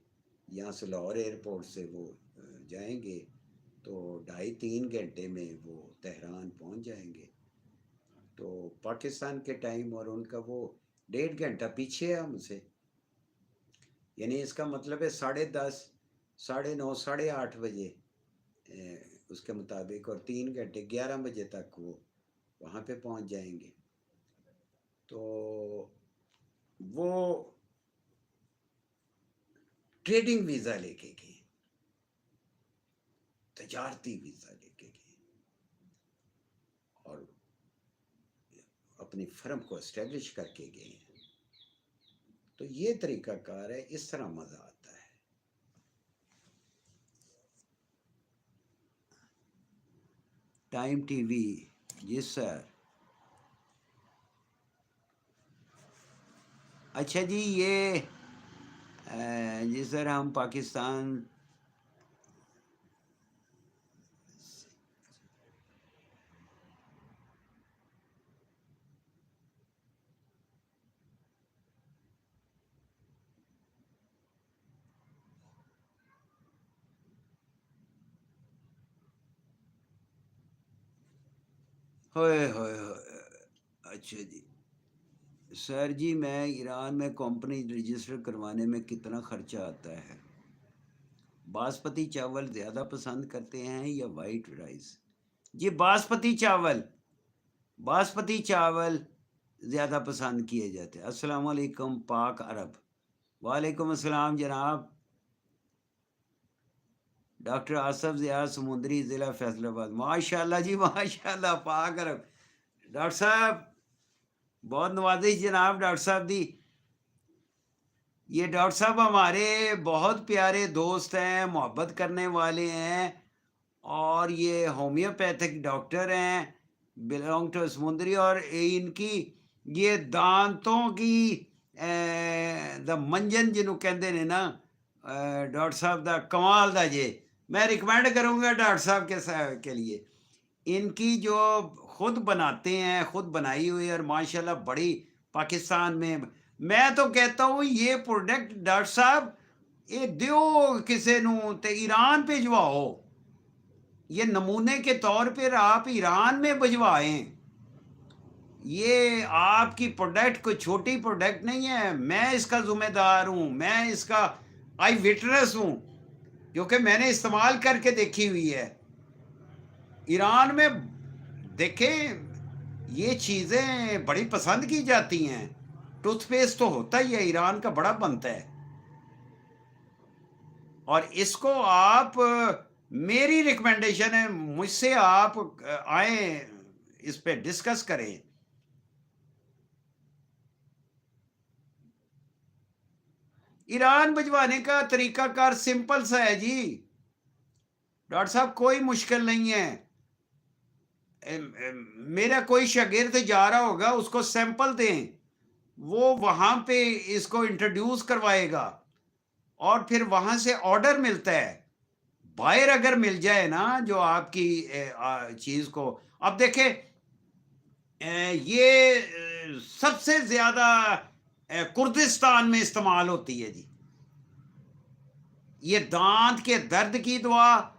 یہاں سے لاہور ایئرپورٹ سے وہ جائیں گے، تو 2.5-3 گھنٹے میں وہ تہران پہنچ جائیں گے۔ تو پاکستان کے ٹائم اور ان کا وہ 1.5 گھنٹہ پیچھے ہے ہم سے، یعنی اس کا مطلب ہے 10:30، 9:30، 8:30 بجے اس کے مطابق، اور 3 گھنٹے 11 بجے تک وہ وہاں پہ پہنچ جائیں گے۔ تو وہ ٹریڈنگ ویزا لے کے گئے، تجارتی ویزا لے کے گئے، اور اپنی فرم کو اسٹیبلش کر کے گئے ہیں۔ تو یہ طریقہ کار ہے، اس طرح مزہ آتا ہے۔ ٹائم ٹی وی، جی سر۔ اچھا جی، یہ جی سر، ہم پاکستان ہوئے ہوئے ہوئے، اچھا جی سر جی، میں ایران میں کمپنی رجسٹر کروانے میں کتنا خرچہ آتا ہے؟ باسمتی چاول زیادہ پسند کرتے ہیں یا وائٹ رائس؟ جی باسمتی چاول زیادہ پسند کیے جاتے ہیں۔ السلام علیکم پاک عرب۔ وعلیکم السلام جناب، ڈاکٹر آصف ضیاء سمندری، ضلع فیصل آباد۔ ماشاء اللہ جی، ماشاء اللہ، پاک عرب۔ ڈاکٹر صاحب بہت نوازش جناب، ڈاکٹر صاحب دی۔ یہ ڈاکٹر صاحب ہمارے بہت پیارے دوست ہیں، محبت کرنے والے ہیں، اور یہ ہومیوپیتھک ڈاکٹر ہیں، بلونگ ٹو سمندری، اور ان کی یہ دانتوں کی دا منجن جنہوں کہندے نے نا، ڈاکٹر صاحب دا کمال دا جے، میں ریکمینڈ کروں گا ڈاکٹر صاحب کے لیے، ان کی جو خود بناتے ہیں، خود بنائی ہوئی، اور ماشاءاللہ بڑی پاکستان میں تو کہتا ہوں یہ پروڈکٹ ڈاکٹر صاحب یہ دیو کسے نو تے ایران بھجواؤ، یہ نمونے کے طور پر آپ ایران میں بھجوائیں۔ یہ آپ کی پروڈکٹ کوئی چھوٹی پروڈکٹ نہیں ہے، میں اس کا ذمہ دار ہوں، میں اس کا آئی وٹنس ہوں، کیونکہ میں نے استعمال کر کے دیکھی ہوئی ہے ایران میں۔ دیکھیں یہ چیزیں بڑی پسند کی جاتی ہیں، ٹوتھ پیسٹ تو ہوتا ہی ہے ایران کا، بڑا بنتا ہے، اور اس کو آپ، میری ریکمنڈیشن ہے، مجھ سے آپ آئیں، اس پہ ڈسکس کریں۔ ایران بھجوانے کا طریقہ کار سمپل سا ہے جی ڈاکٹر صاحب، کوئی مشکل نہیں ہے۔ میرا کوئی شاگرد جا رہا ہوگا، اس کو سیمپل دیں، وہ وہاں پہ اس کو انٹروڈیوس کروائے گا، اور پھر وہاں سے آرڈر ملتا ہے، بائر اگر مل جائے نا جو آپ کی چیز کو، اب دیکھیں یہ سب سے زیادہ کردستان میں استعمال ہوتی ہے جی، یہ دانت کے درد کی دوا،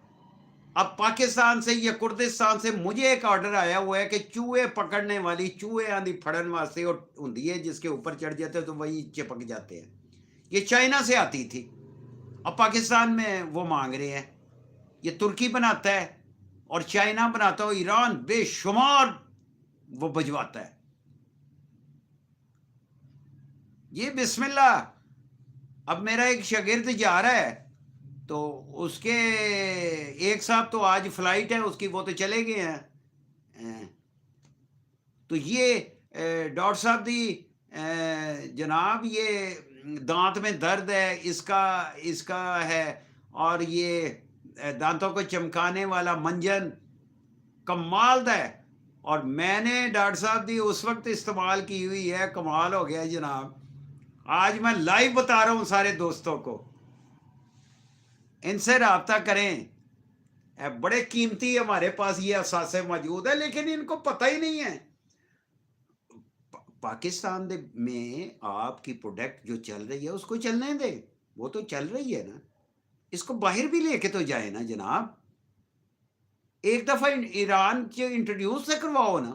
اب پاکستان سے یا کردستان سے مجھے ایک آرڈر آیا ہوا ہے کہ چوہے پکڑنے والی چوہے آندھی پھڑن واسطے اور ہوندی ہے جس کے اوپر چڑھ جاتے تو وہی چپک جاتے ہیں. یہ چائنا سے آتی تھی, اب پاکستان میں وہ مانگ رہے ہیں. یہ ترکی بناتا ہے اور چائنا بناتا ہو, ایران بے شمار وہ بھجواتا ہے. یہ بسم اللہ. اب میرا ایک شاگرد جا رہا ہے تو اس کے ایک صاحب تو آج فلائٹ ہے اس کی, وہ تو چلے گئے ہیں. تو یہ ڈاکٹر صاحب دی جناب یہ دانت میں درد ہے اس کا ہے, اور یہ دانتوں کو چمکانے والا منجن کمال دا ہے, اور میں نے ڈاکٹر صاحب دی اس وقت استعمال کی ہوئی ہے, کمال ہو گیا جناب. آج میں لائیو بتا رہا ہوں سارے دوستوں کو, ان سے رابطہ کریں. بڑے قیمتی ہمارے پاس یہ اثاثے موجود ہے لیکن ان کو پتہ ہی نہیں ہے. پاکستان میں آپ کی پروڈکٹ جو چل رہی ہے اس کو چلنے دیں, وہ تو چل رہی ہے نا, اس کو باہر بھی لے کے تو جائے نا جناب. ایک دفعہ ایران کے انٹروڈیوس سے کرواؤ نا,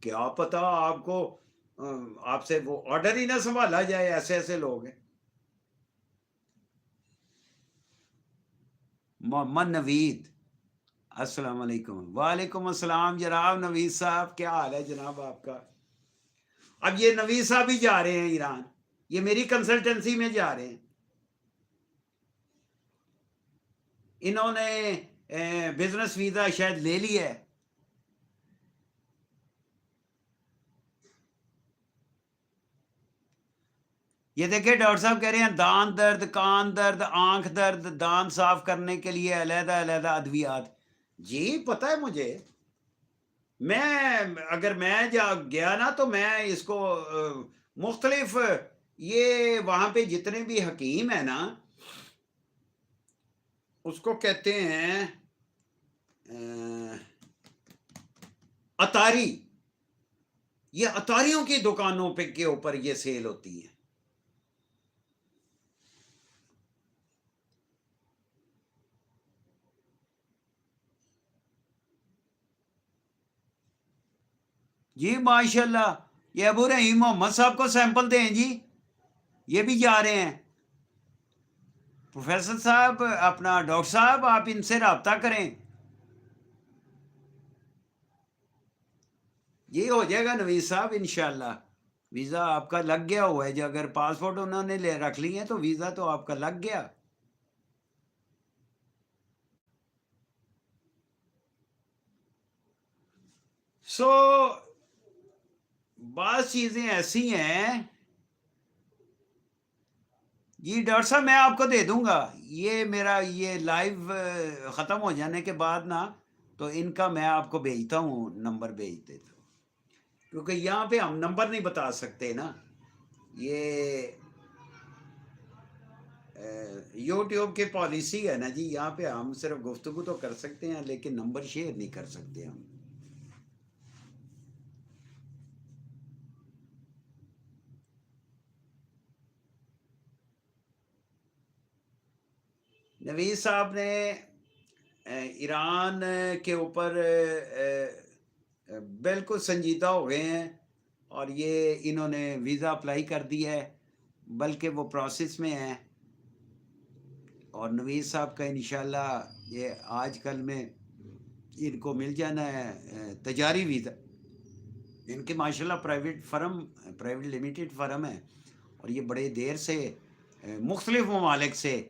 کیا پتا آپ کو آپ سے وہ آرڈر ہی نہ سنبھالا جائے, ایسے ایسے لوگ ہیں. محمد نوید, السلام علیکم. وعلیکم السلام جناب نوید صاحب, کیا حال ہے جناب آپ کا؟ اب یہ نوید صاحب ہی جا رہے ہیں ایران, یہ میری کنسلٹنسی میں جا رہے ہیں. انہوں نے بزنس ویزا شاید لے لیا ہے. یہ دیکھیں ڈاکٹر صاحب کہہ رہے ہیں دان درد, کان درد, آنکھ درد, دان صاف کرنے کے لیے علیحدہ علیحدہ ادویات. جی پتہ ہے مجھے, میں اگر میں گیا نا تو میں اس کو مختلف, یہ وہاں پہ جتنے بھی حکیم ہیں نا اس کو کہتے ہیں اتاری, یہ اتاریوں کی دکانوں پہ کے اوپر یہ سیل ہوتی ہے. جی ماشاءاللہ, یہ ابو رحیم محمد صاحب کو سیمپل دیں جی, یہ بھی جا رہے ہیں. پروفیسر صاحب, اپنا ڈاکٹر صاحب, آپ ان سے رابطہ کریں. یہ ہو جائے گا نوید صاحب انشاءاللہ. ویزا آپ کا لگ گیا ہوا ہے, جو اگر پاسپورٹ انہوں نے لے رکھ لی ہے تو ویزا تو آپ کا لگ گیا. سو بعض چیزیں ایسی ہیں. جی ڈاکٹر صاحب میں آپ کو دے دوں گا, یہ میرا یہ لائیو ختم ہو جانے کے بعد نا تو ان کا میں آپ کو بھیجتا ہوں, نمبر بھیج دیتا ہوں, کیونکہ یہاں پہ ہم نمبر نہیں بتا سکتے نا. یہ یوٹیوب کی پالیسی ہے نا جی, یہاں پہ ہم صرف گفتگو تو کر سکتے ہیں لیکن نمبر شیئر نہیں کر سکتے ہم. نوید صاحب نے ایران کے اوپر بالکل سنجیدہ ہو گئے ہیں, اور یہ انہوں نے ویزا اپلائی کر دیا ہے, بلکہ وہ پروسیس میں ہیں. اور نوید صاحب کا انشاءاللہ یہ آج کل میں ان کو مل جانا ہے تجاری ویزا. ان کے ماشاءاللہ پرائیویٹ لمیٹڈ فرم ہے, اور یہ بڑے دیر سے مختلف ممالک سے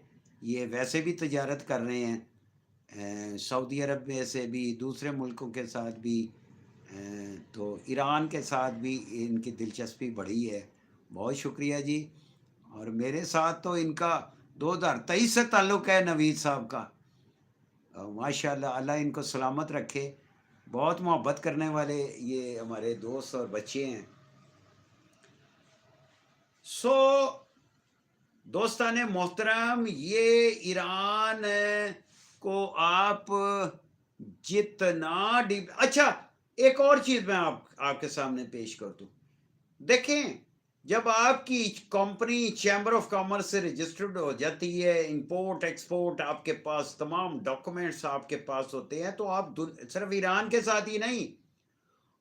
یہ ویسے بھی تجارت کر رہے ہیں, سعودی عرب میں سے بھی, دوسرے ملکوں کے ساتھ بھی, تو ایران کے ساتھ بھی ان کی دلچسپی بڑھی ہے. بہت شکریہ جی. اور میرے ساتھ تو ان کا 2023 سے تعلق ہے نوید صاحب کا. ماشاء اللہ, اللہ ان کو سلامت رکھے. بہت محبت کرنے والے یہ ہمارے دوست اور بچے ہیں. سو دوستان محترم, یہ ایران کو آپ جتنا اچھا ایک اور چیز میں آپ کے سامنے پیش کر دوں. دیکھیں جب آپ کی کمپنی چیمبر آف کامرس سے رجسٹرڈ ہو جاتی ہے، امپورٹ ایکسپورٹ آپ کے پاس تمام ڈاکومنٹس آپ کے پاس ہوتے ہیں، تو آپ صرف ایران کے ساتھ ہی نہیں،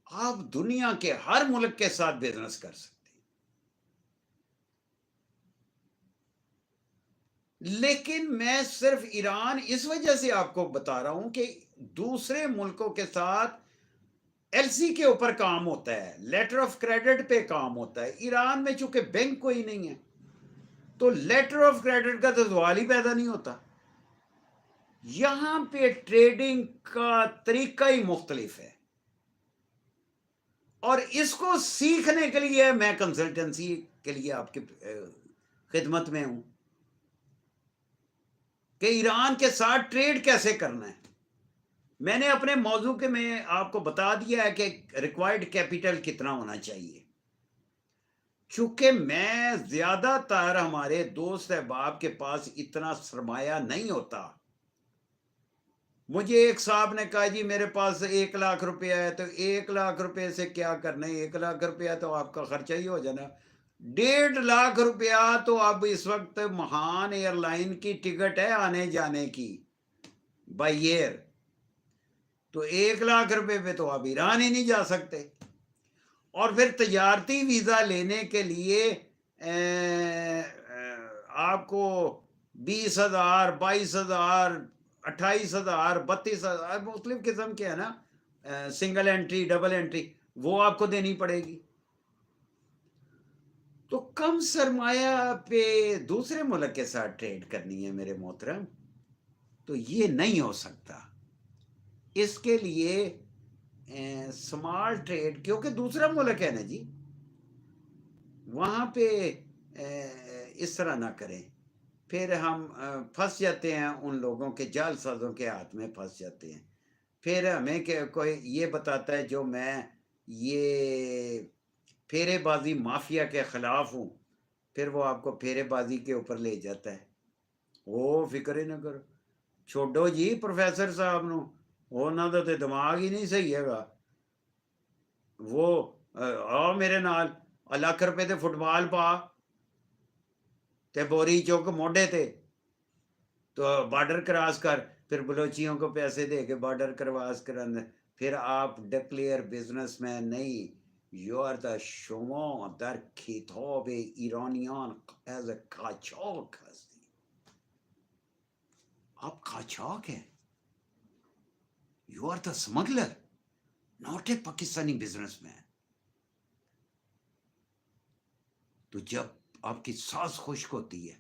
آپ دنیا کے ہر ملک کے ساتھ بزنس کر سکتے ہیں۔ لیکن میں صرف ایران اس وجہ سے آپ کو بتا رہا ہوں کہ دوسرے ملکوں کے ساتھ ایل سی کے اوپر کام ہوتا ہے، لیٹر آف کریڈٹ پہ کام ہوتا ہے۔ ایران میں چونکہ بینک کوئی نہیں ہے تو لیٹر آف کریڈٹ کا تو سوال ہی پیدا نہیں ہوتا۔ یہاں پہ ٹریڈنگ کا طریقہ ہی مختلف ہے، اور اس کو سیکھنے کے لیے میں کنسلٹنسی کے لیے آپ کی خدمت میں ہوں کہ ایران کے ساتھ ٹریڈ کیسے کرنا ہے۔ میں نے اپنے موضوع کے میں آپ کو بتا دیا ہے کہ ریکوائرڈ کیپٹل کتنا ہونا چاہیے۔ چونکہ میں زیادہ تر ہمارے دوست احباب کے پاس اتنا سرمایہ نہیں ہوتا۔ مجھے ایک صاحب نے کہا جی میرے پاس 1 لاکھ روپیہ ہے، تو 1 لاکھ روپے سے کیا کرنا ہے؟ 1 لاکھ روپیہ تو آپ کا خرچہ ہی ہو جانا۔ 1.5 لاکھ روپیہ تو اب اس وقت مہان ایئر لائن کی ٹکٹ ہے آنے جانے کی بائی ایئر، تو 1 لاکھ روپے پہ تو آپ ایران ہی نہیں جا سکتے۔ اور پھر تجارتی ویزا لینے کے لیے آپ کو 20,000 22,000 28,000 32,000 مختلف قسم کے ہے نا، سنگل انٹری ڈبل انٹری، وہ آپ کو دینی پڑے گی۔ تو کم سرمایہ پہ دوسرے ملک کے ساتھ ٹریڈ کرنی ہے میرے محترم، تو یہ نہیں ہو سکتا۔ اس کے لیے سمال ٹریڈ، کیونکہ دوسرا ملک ہے نا جی، وہاں پہ اس طرح نہ کریں، پھر ہم پھنس جاتے ہیں، ان لوگوں کے جال سازوں کے ہاتھ میں پھنس جاتے ہیں۔ پھر ہمیں کوئی یہ بتاتا ہے جو میں یہ پھیرے بازی مافیا کے خلاف ہوں، پھر وہ آپ کو پھیرے بازی کے اوپر لے جاتا ہے۔ وہ فکر ہی نہ کرو، چھوڑو جی پروفیسر صاحب نو، انہوں دا تے دماغ ہی نہیں صحیح ہے گا۔ وہ آؤ میرے نال 1 لاکھ روپے تے فٹ بال پا تے بوری چوک موڈے تے، تو بارڈر کراس کر، پھر بلوچیوں کو پیسے دے کے بارڈر کرواس کرانا، پھر آپ ڈکلیئر بزنس مین نہیں، یو آر دا شما در کتاب ایرانیان ایز اے قاچاق ہستی، آپ قاچاق ہیں، you are the smuggler not a Pakistani businessman. تو جب آپ کی سانس خشک ہوتی ہے،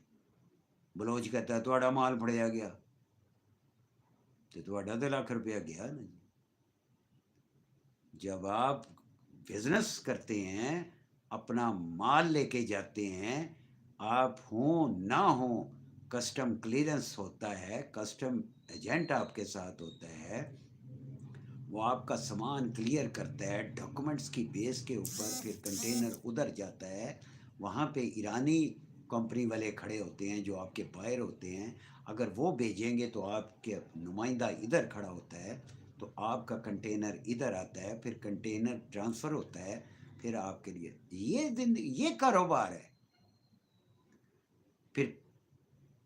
بلوچ کہتا ہے تھوڑا مال پڑیا گیا، تو تھوڑا 2 لاکھ روپیہ گیا نا جی۔ جب آپ بزنس کرتے ہیں، اپنا مال لے کے جاتے ہیں، آپ ہوں نہ ہوں، کسٹم کلیئرنس ہوتا ہے، کسٹم ایجنٹ آپ کے ساتھ ہوتا ہے، وہ آپ کا سامان کلیئر کرتا ہے ڈاکومنٹس کی بیس کے اوپر، پھر کنٹینر ادھر جاتا ہے، وہاں پہ ایرانی کمپنی والے کھڑے ہوتے ہیں جو آپ کے بائر ہوتے ہیں، اگر وہ بھیجیں گے تو آپ کے نمائندہ ادھر کھڑا ہوتا ہے، تو آپ کا کنٹینر ادھر آتا ہے، پھر کنٹینر ٹرانسفر ہوتا ہے، پھر آپ کے لیے یہ کاروبار ہے۔ پھر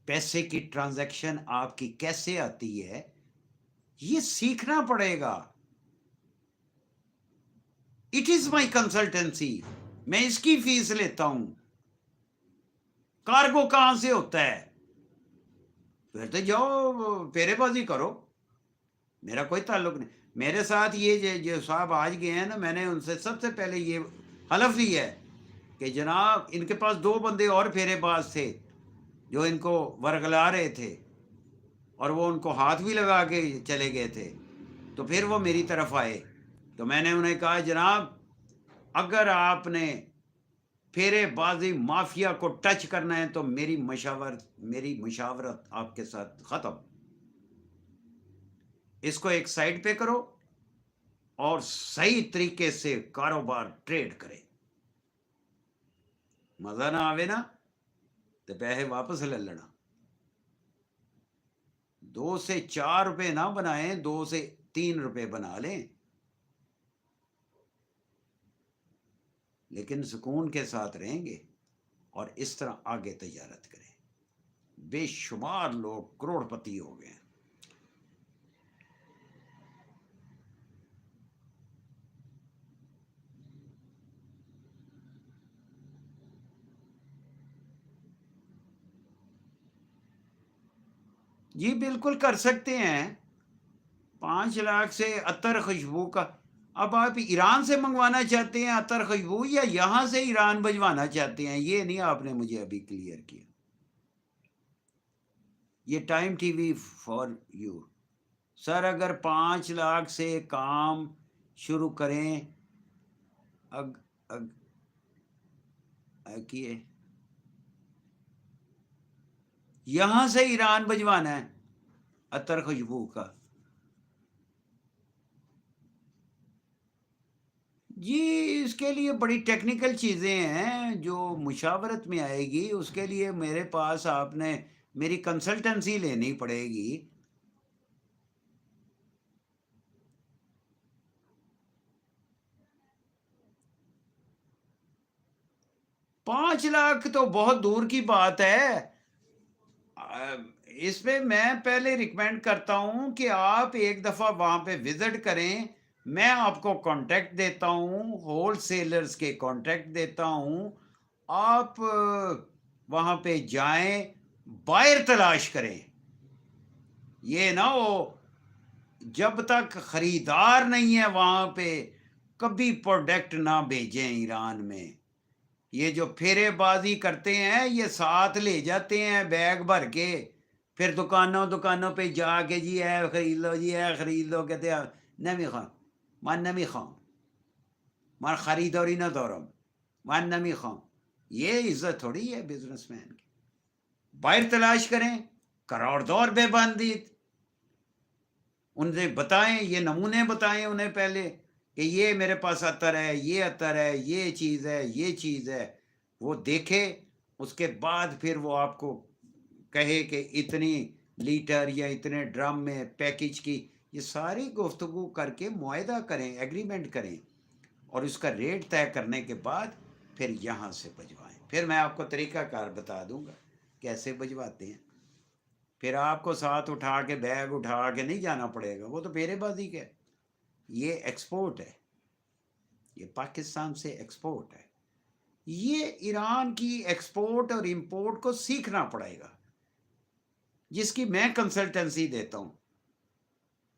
پیسے کی ٹرانزیکشن آپ کی کیسے آتی ہے، یہ سیکھنا پڑے گا۔ اٹ از مائی کنسلٹنسی، میں اس کی فیس لیتا ہوں۔ کارگو کہاں سے ہوتا ہے؟ پھر تو جاؤ پھیرے بازی کرو، میرا کوئی تعلق نہیں۔ میرے ساتھ یہ جو صاحب آج گئے ہیں نا، میں نے ان سے سب سے پہلے یہ حلف لیا ہے کہ جناب ان کے پاس 2 بندے اور پھیرے باز تھے جو ان کو ورگلا رہے تھے، اور وہ ان کو ہاتھ بھی لگا کے چلے گئے تھے، تو پھر وہ میری طرف آئے، تو میں نے انہیں کہا جناب اگر آپ نے پھیرے بازی مافیا کو ٹچ کرنا ہے تو میری مشاورت آپ کے ساتھ ختم، اس کو ایک سائڈ پہ کرو اور صحیح طریقے سے کاروبار ٹریڈ کرے، مزہ نہ آوے نا تو پیسے واپس لے لینا۔ 2 سے 4 روپے نہ بنائیں، 2 سے 3 روپے بنا لیں۔ لیکن سکون کے ساتھ رہیں گے اور اس طرح آگے تجارت کریں. بے شمار لوگ کروڑ پتی ہو گئے. جی بالکل کر سکتے ہیں. 5 لاکھ سے عطر خوشبو کا. اب آپ ایران سے منگوانا چاہتے ہیں عطر خوشبو یا یہاں سے ایران بھجوانا چاہتے ہیں؟ یہ نہیں آپ نے مجھے ابھی کلیئر کیا. یہ time T V for you. Sir اگر 5 لاکھ سے کام شروع کریں کیے یہاں سے ایران بھجوانا ہے عطر خوشبو کا. جی اس کے لیے بڑی ٹیکنیکل چیزیں ہیں جو مشاورت میں آئے گی. اس کے لیے میرے پاس آپ نے میری کنسلٹنسی لینی پڑے گی. 5 لاکھ تو بہت دور کی بات ہے. اس پہ میں پہلے ریکمینڈ کرتا ہوں کہ آپ ایک دفعہ وہاں پہ وزٹ کریں. میں آپ کو کانٹیکٹ دیتا ہوں، ہول سیلرز کے کانٹیکٹ دیتا ہوں. آپ وہاں پہ جائیں، بائر تلاش کریں. یہ نہ ہو جب تک خریدار نہیں ہے وہاں پہ کبھی پروڈکٹ نہ بھیجیں ایران میں. یہ جو پھیرے بازی کرتے ہیں یہ ساتھ لے جاتے ہیں بیگ بھر کے، پھر دکانوں پہ جا کے جی ہے خرید لو، جی ہے خرید لو. کہتے ہیں نمی خواہ من نمی خواہ من خریداری نہ دورم من نمی خواہ. یہ عزت تھوڑی ہے بزنس مین کی. باہر تلاش کریں، کروڑ دور بے بندید. ان سے بتائیں، یہ نمونے بتائیں انہیں پہلے کہ یہ میرے پاس عطر ہے، یہ عطر ہے، یہ چیز ہے، یہ چیز ہے. وہ دیکھے، اس کے بعد پھر وہ آپ کو کہے کہ اتنی لیٹر یا اتنے ڈرم میں پیکج کی. یہ ساری گفتگو کر کے معاہدہ کریں، ایگریمنٹ کریں، اور اس کا ریٹ طے کرنے کے بعد پھر یہاں سے بھجوائیں. پھر میں آپ کو طریقہ کار بتا دوں گا کیسے بھجواتے ہیں. پھر آپ کو ساتھ اٹھا کے بیگ اٹھا کے نہیں جانا پڑے گا، وہ تو پھیرے بازی کے. یہ ایکسپورٹ ہے، یہ پاکستان سے ایکسپورٹ ہے. یہ ایران کی ایکسپورٹ اور امپورٹ کو سیکھنا پڑے گا، جس کی میں کنسلٹنسی دیتا ہوں.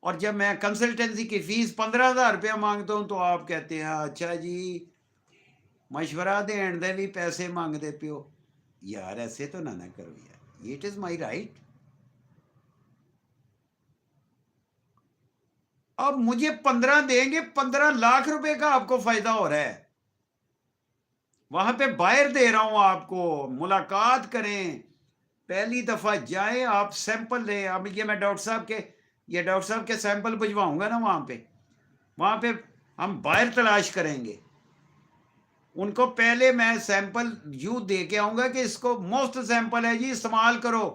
اور جب میں کنسلٹنسی کی فیس 15,000 روپیہ مانگتا ہوں تو آپ کہتے ہیں اچھا جی مشورہ دین دے بھی پیسے مانگ دے پیو. یار ایسے تو نہ کرو یار، اٹ از مائی رائٹ. اب مجھے 15 دیں گے، 15 لاکھ روپے کا آپ کو فائدہ ہو رہا ہے. وہاں پہ باہر دے رہا ہوں آپ کو. ملاقات کریں، پہلی دفعہ جائیں، آپ سیمپل لیں. اب یہ میں ڈاکٹر صاحب کے سیمپل بھجواؤں گا نا وہاں پہ ہم باہر تلاش کریں گے. ان کو پہلے میں سیمپل یوں دے کے آؤں گا کہ اس کو مفت سیمپل ہے جی، استعمال کرو.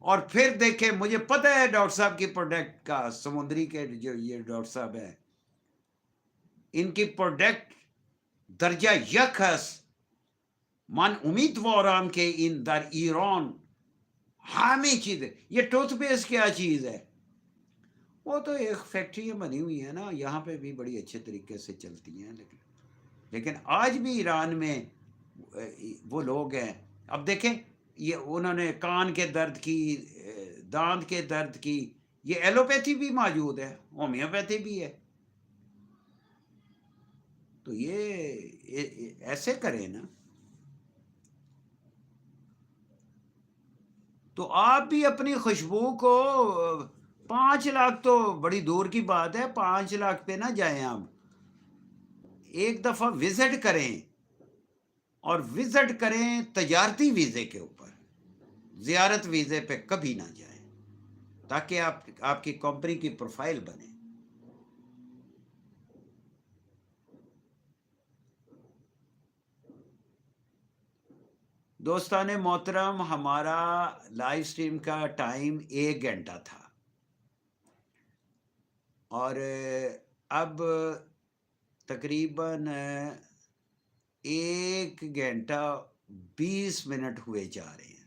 اور پھر دیکھیں، مجھے پتہ ہے ڈاکٹر صاحب کی پروڈکٹ کا، سمندری کے جو یہ ڈاکٹر صاحب ہیں، ان کی پروڈکٹ درجہ یک است. من امیدوارم کہ این در ایران همه چیز. یہ ٹوتھ پیسٹ کیا چیز ہے؟ وہ تو ایک فیکٹریاں بنی ہوئی ہیں نا یہاں پہ بھی، بڑی اچھے طریقے سے چلتی ہیں. لیکن آج بھی ایران میں وہ لوگ ہیں. اب دیکھیں، یہ انہوں نے کان کے درد کی، دانت کے درد کی، یہ ایلوپیتھی بھی موجود ہے، ہومیوپیتھی بھی ہے. تو یہ ایسے کریں نا. تو آپ بھی اپنی خوشبو کو 5 لاکھ تو بڑی دور کی بات ہے. 5 لاکھ پہ نہ جائیں آپ. ایک دفعہ وزٹ کریں، اور وزٹ کریں تجارتی ویزے کے اوپر، زیارت ویزے پہ کبھی نہ جائیں، تاکہ آپ کی کمپنی کی پروفائل بنے. دوستان محترم، ہمارا لائیو سٹریم کا ٹائم 1 گھنٹہ تھا، اور اب تقریباً 1 گھنٹہ 20 منٹ ہوئے جا رہے ہیں،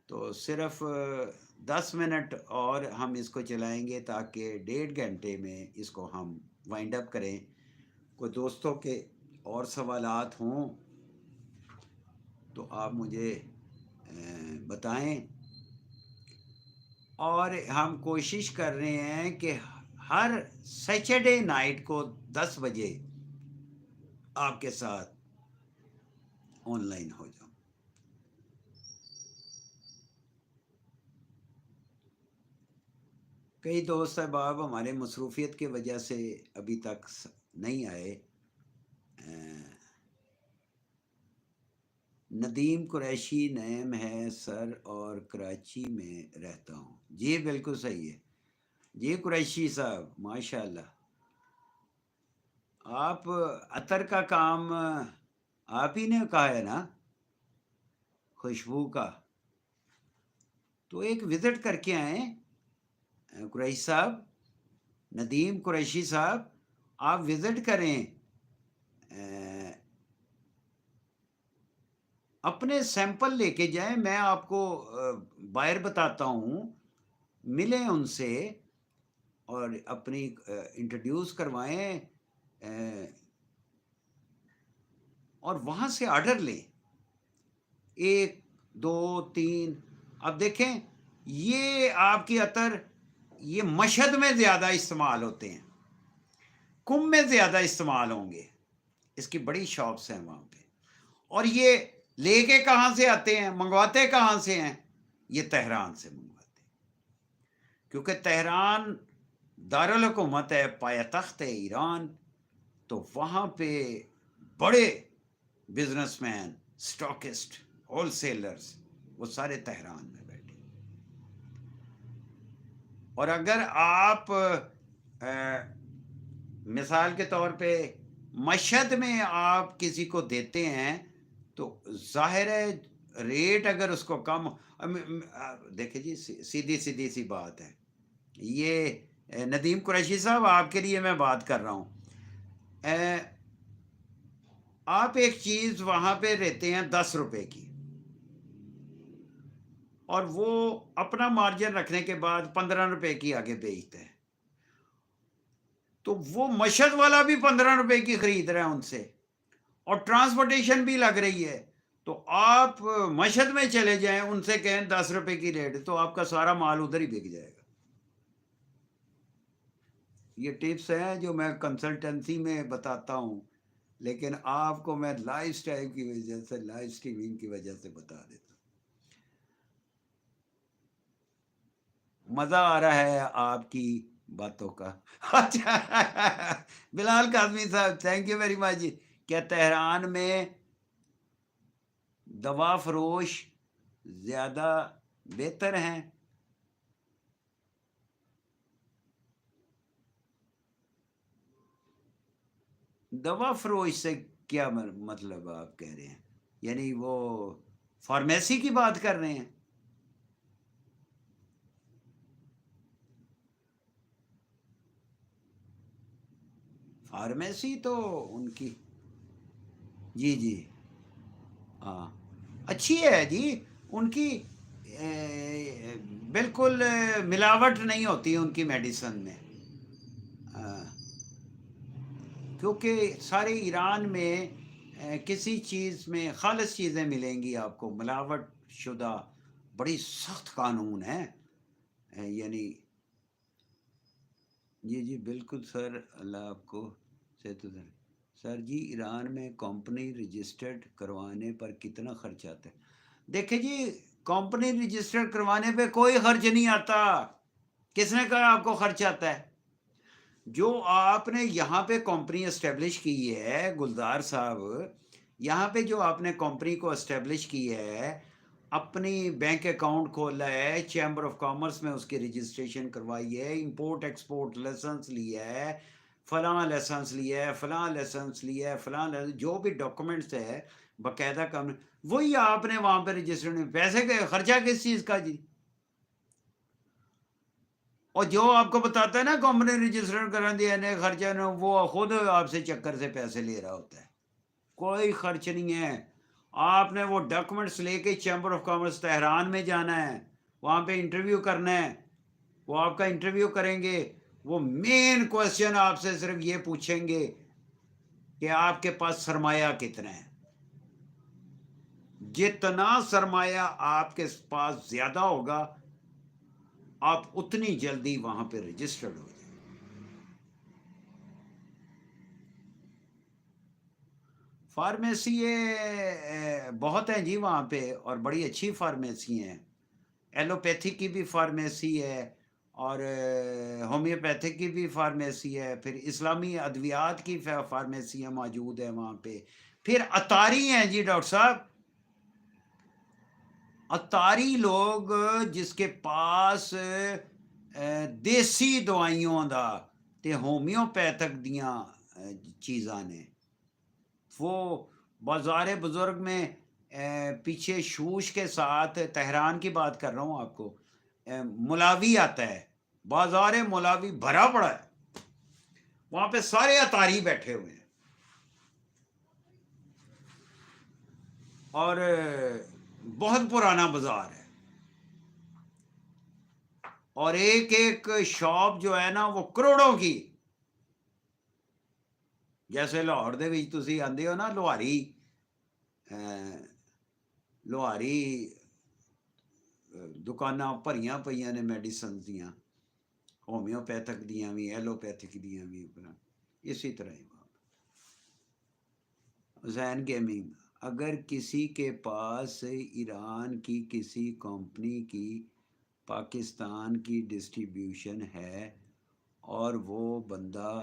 تو صرف 10 منٹ اور ہم اس کو چلائیں گے تاکہ 1.5 گھنٹے میں اس کو ہم وائنڈ اپ کریں۔ کوئی دوستوں کے اور سوالات ہوں تو آپ مجھے بتائیں، اور ہم کوشش کر رہے ہیں کہ ہر سیچرڈے نائٹ کو 10 بجے آپ کے ساتھ آن لائن ہو جاؤں۔ کئی دوست احباب ہمارے مصروفیت کی وجہ سے ابھی تک نہیں آئے۔ ندیم قریشی نیم ہے سر، اور کراچی میں رہتا ہوں۔ جی بالکل صحیح ہے جی قریشی صاحب، ماشاء اللہ۔ آپ عطر کا کام آپ ہی نے کہا ہے نا، خوشبو کا، تو ایک وزٹ کر کے آئیں قریشی صاحب، ندیم قریشی صاحب، آپ وزٹ کریں، اپنے سیمپل لے کے جائیں، میں آپ کو بائر بتاتا ہوں، ملیں ان سے اور اپنی انٹروڈیوس کروائیں، اور وہاں سے آرڈر لیں، 1 2 3۔ اب دیکھیں یہ آپ کی عطر یہ مشہد میں زیادہ استعمال ہوتے ہیں، کم میں زیادہ استعمال ہوں گے، اس کی بڑی شاپس ہیں وہاں پہ، اور یہ لے کے کہاں سے آتے ہیں، منگواتے کہاں سے ہیں؟ یہ تہران سے منگواتے ہیں، کیونکہ تہران دارالحکومت ہے، پایتخت ہے ایران، تو وہاں پہ بڑے بزنس مین، سٹاکسٹ، ہول سیلرز، وہ سارے تہران میں بیٹھے۔ اور اگر آپ مثال کے طور پہ مشہد میں آپ کسی کو دیتے ہیں تو ظاہر ہے ریٹ اگر اس کو کم، دیکھیں جی سیدھی سی بات ہے، یہ ندیم قریشی صاحب آپ کے لیے میں بات کر رہا ہوں، آپ ایک چیز وہاں پہ رہتے ہیں 10 روپے کی، اور وہ اپنا مارجن رکھنے کے بعد 15 روپے کی آگے بیچتے ہیں، تو وہ مشہد والا بھی 15 روپے کی خرید رہے ہیں ان سے، اور ٹرانسپورٹیشن بھی لگ رہی ہے، تو آپ مشہد میں چلے جائیں، ان سے کہیں 10 روپے کی ریٹ، تو آپ کا سارا مال ادھر ہی بک جائے گا۔ یہ ٹپس ہیں جو میں کنسلٹنسی میں بتاتا ہوں، لیکن آپ کو میں لائف سٹائل کی وجہ سے، لائف سٹریمنگ کی وجہ سے بتا دیتا ہوں۔ مزہ آ رہا ہے آپ کی باتوں کا؟ اچھا بلال قاسمی صاحب، تھینک یو ویری مچ۔ کیا تہران میں دوا فروش زیادہ بہتر ہیں؟ دوا فروش سے کیا مطلب آپ کہہ رہے ہیں؟ یعنی وہ فارمیسی کی بات کر رہے ہیں؟ فارمیسی تو ان کی، جی جی ہاں اچھی ہے جی، ان کی بالکل ملاوٹ نہیں ہوتی ان کی میڈیسن میں، کیونکہ سارے ایران میں کسی چیز میں خالص چیزیں ملیں گی آپ کو، ملاوٹ شدہ بڑی سخت قانون ہے، یعنی جی بالکل سر، اللہ آپ کو صحت و سر جی ایران میں کمپنی رجسٹرڈ کروانے پر کتنا خرچ آتا ہے؟ دیکھیں جی کمپنی رجسٹرڈ کروانے پہ کوئی خرچ نہیں آتا، کس نے کہا آپ کو خرچ آتا ہے؟ جو آپ نے یہاں پہ کمپنی اسٹیبلش کی ہے گلزار صاحب، یہاں پہ جو آپ نے کمپنی کو اسٹیبلش کی ہے، اپنی بینک اکاؤنٹ کھولا ہے، چیمبر آف کامرس میں اس کی رجسٹریشن کروائی ہے، امپورٹ ایکسپورٹ لائسنس لیا ہے، فلاں لائسنس لیا ہے، فلاں لائسنس لیا ہے، فلاں جو بھی ڈاکومنٹس ہے باقاعدہ کم، وہی آپ نے وہاں پہ رجسٹر، پیسے کا خرچہ کس چیز کا جی؟ اور جو آپ کو بتاتا ہے نا کمپنی رجسٹر کرا دیا نے خرچہ، وہ خود آپ سے چکر سے پیسے لے رہا ہوتا ہے۔ کوئی خرچ نہیں ہے. آپ نے وہ ڈاکومنٹس لے کے چیمبر آف کامرس تہران میں جانا ہے, وہاں پہ انٹرویو کرنا ہے, وہ آپ کا انٹرویو کریں گے. وہ مین کوشچن آپ سے صرف یہ پوچھیں گے کہ آپ کے پاس سرمایہ کتنا ہے. جتنا سرمایہ آپ کے پاس زیادہ ہوگا آپ اتنی جلدی وہاں پہ رجسٹرڈ ہو جائیں. فارمیسی بہت ہیں جی وہاں پہ, اور بڑی اچھی فارمیسی ہیں. ایلوپیتھی کی بھی فارمیسی ہے, اور ہومیوپیتھک کی بھی فارمیسی ہے, پھر اسلامی ادویات کی فارمیسیاں موجود ہیں وہاں پہ. پھر اتاری ہیں جی ڈاکٹر صاحب, اتاری لوگ جس کے پاس دیسی دوائیوں دا تے ہومیوپیتھک دیاں چیزاں نے, وہ بازار بزرگ میں پیچھے شوش کے ساتھ, تہران کی بات کر رہا ہوں آپ کو, ملاوی آتا ہے, بازار ملاوی بھرا پڑا ہے, وہاں پہ سارے اتاری بیٹھے ہوئے ہیں, اور بہت پرانا بازار ہے, اور ایک ایک شاپ جو ہے نا وہ کروڑوں کی. جیسے لاہور دے وچ تسی آندے ہو نا لوہاری, لوہاری دکاناں بھریاں پئیاں نے میڈیسن دیاں, ہومیوپیتھک دیاں بھی, ایلوپیتھک دیاں بھی, اسی طرح ہی. زین گیمنگ, اگر کسی کے پاس ایران کی کسی کمپنی کی پاکستان کی ڈسٹریبیوشن ہے اور وہ بندہ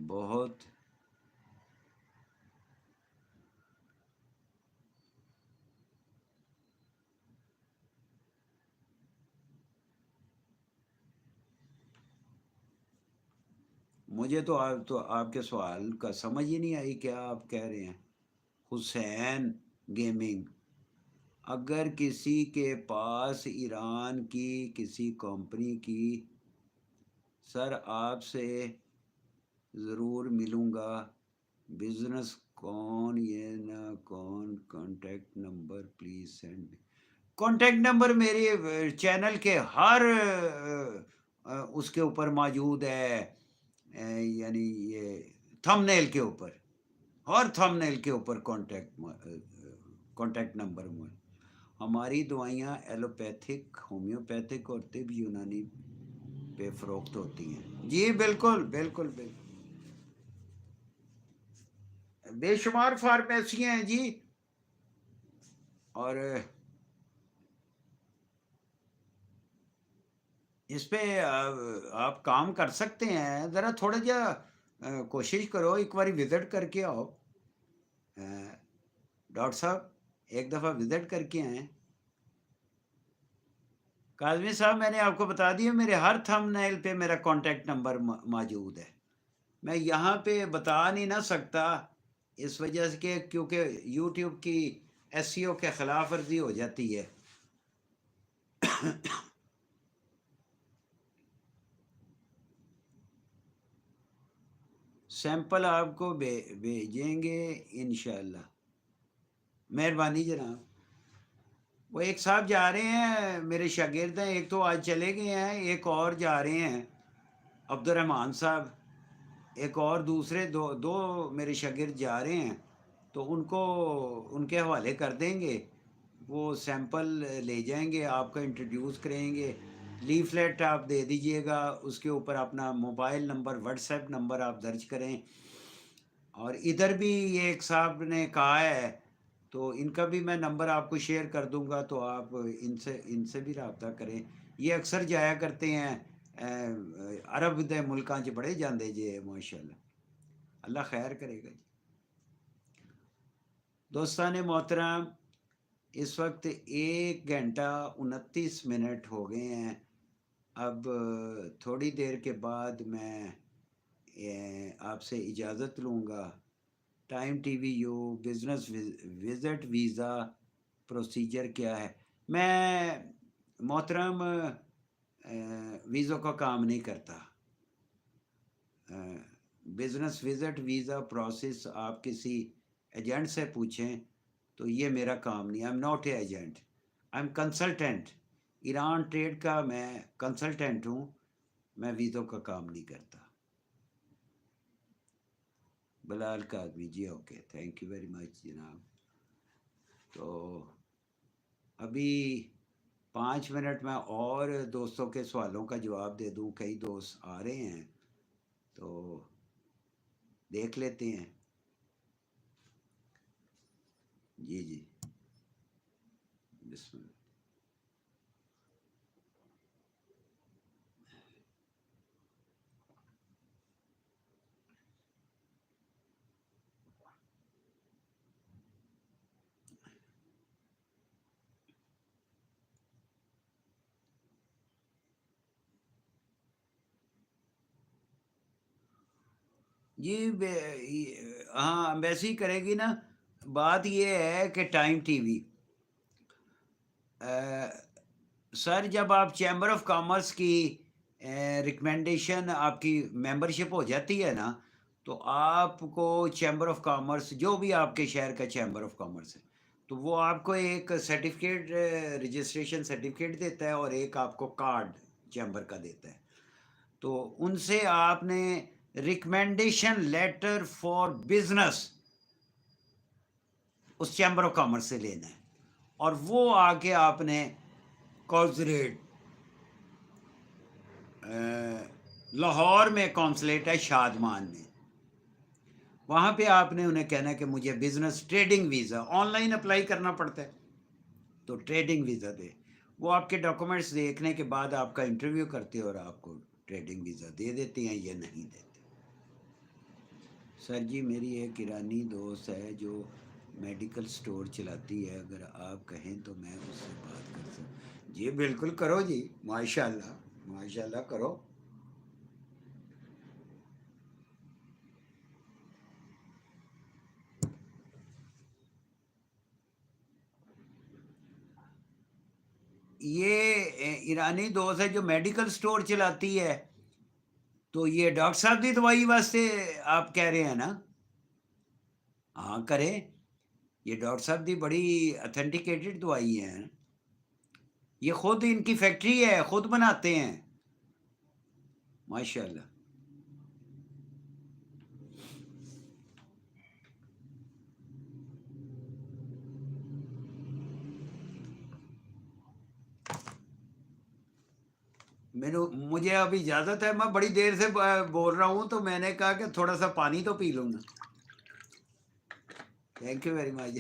بہت مجھے تو آپ کے سوال کا سمجھ ہی نہیں آئی کیا آپ کہہ رہے ہیں. حسین گیمنگ, اگر کسی کے پاس ایران کی کسی کمپنی کی, سر آپ سے ضرور ملوں گا, بزنس کون یہ نہ کون, contact number please send. Contact number میری چینل کے ہر اس کے اوپر موجود ہے, یعنی یہ تھم نیل کے اوپر, ہر تھم نیل کے اوپر کانٹیکٹ نمبر. ہماری دوائیاں ایلوپیتھک, ہومیوپیتھک اور طب یونانی پہ فروخت ہوتی ہیں. جی بالکل بالکل بالکل, بے شمار فارمیسیاں ہیں جی, اور اس پہ آپ کام کر سکتے ہیں. ذرا تھوڑا جا کوشش کرو, ایک باری وزٹ کر کے آؤ ڈاکٹر صاحب, ایک دفعہ وزٹ کر کے آئیں. کاظمی صاحب میں نے آپ کو بتا دیا, میرے ہر تھم نیل پہ میرا کانٹیکٹ نمبر موجود ہے. میں یہاں پہ بتا نہیں نہ سکتا اس وجہ سے کہ کیونکہ یوٹیوب کی ایس سی او کے خلاف ورزی ہو جاتی ہے. سیمپل آپ کو بھیجیں گے انشاءاللہ. مہربانی جناب. وہ ایک صاحب جا رہے ہیں میرے شاگرد ہیں, ایک تو آج چلے گئے ہیں, ایک اور جا رہے ہیں عبد الرحمان صاحب, ایک اور دوسرے دو میرے شاگرد جا رہے ہیں, تو ان کو ان کے حوالے کر دیں گے. وہ سیمپل لے جائیں گے, آپ کا انٹروڈیوس کریں گے, لیفلیٹ آپ دے دیجئے گا, اس کے اوپر اپنا mobile number, what's app number آپ درج کریں. اور ادھر بھی یہ ایک صاحب نے کہا ہے, تو ان کا بھی میں نمبر آپ کو شیئر کر دوں گا, تو آپ ان سے بھی رابطہ کریں. یہ اکثر جایا کرتے ہیں عرب دے ملکاں چ بڑے جاندے جے ماشاء اللہ. اللہ خیر کرے گا جی. دوستان محترم, اس وقت 1:29 ہو گئے ہیں. اب تھوڑی دیر کے بعد میں آپ سے اجازت لوں گا. Time T V you business visit visa procedure کیا ہے. میں محترم ویزوں کا کام نہیں کرتا. بزنس وزٹ ویزا پروسیس آپ کسی ایجنٹ سے پوچھیں تو یہ میرا کام نہیں. I am not a agent, I am consultant. Iran trade کا میں کنسلٹنٹ ہوں, میں ویزوں کا کام نہیں کرتا. Bilal Kazmi ji okay, thank you very much جناب. تو ابھی 5 منٹ میں اور دوستوں کے سوالوں کا جواب دے دوں. کئی دوست آ رہے ہیں تو دیکھ لیتے ہیں. جی جی بسم اللہ. جی ہاں ویسے ہی کرے گی نا. بات یہ ہے کہ ٹائم ٹی وی سر جب آپ چیمبر آف کامرس کی ریکمنڈیشن آپ کی ممبرشپ ہو جاتی ہے نا, تو آپ کو چیمبر آف کامرس جو بھی آپ کے شہر کا چیمبر آف کامرس ہے تو وہ آپ کو ایک سرٹیفکیٹ رجسٹریشن سرٹیفکیٹ دیتا ہے اور ایک آپ کو کارڈ چیمبر کا دیتا ہے. تو ان سے آپ نے ریکمنڈیشن لیٹر فار بزنس اس چیمبر آف کامرس سے لینا ہے, اور وہ آ کے آپ نے کارپوریٹ لاہور میں کونسلیٹ ہے شادمان میں, وہاں پہ آپ نے انہیں کہنا ہے کہ مجھے business trading visa on line apply کرنا پڑتا ہے, تو ٹریڈنگ ویزا دے. وہ آپ کے ڈاکومنٹس دیکھنے کے بعد آپ کا انٹرویو کرتے اور آپ کو ٹریڈنگ ویزا دے دیتے ہیں یا نہیں دیتے. سر جی میری ایک ایرانی دوست ہے جو میڈیکل سٹور چلاتی ہے, اگر آپ کہیں تو میں اس سے بات کر سکوں. جی بالکل کرو جی, ماشاء اللہ کرو. یہ ایرانی دوست ہے جو میڈیکل سٹور چلاتی ہے, تو یہ ڈاکٹر صاحب کی دوائی واسطے آپ کہہ رہے ہیں نا؟ ہاں کریں, یہ ڈاکٹر صاحب کی بڑی اتھینٹیکیٹڈ دوائی ہیں, یہ خود ان کی فیکٹری ہے, خود بناتے ہیں ماشاء اللہ. مجھے ابھی اجازت ہے, میں بڑی دیر سے بول رہا ہوں, تو میں نے کہا کہ تھوڑا سا پانی تو پی لوں نا. Thank you very much.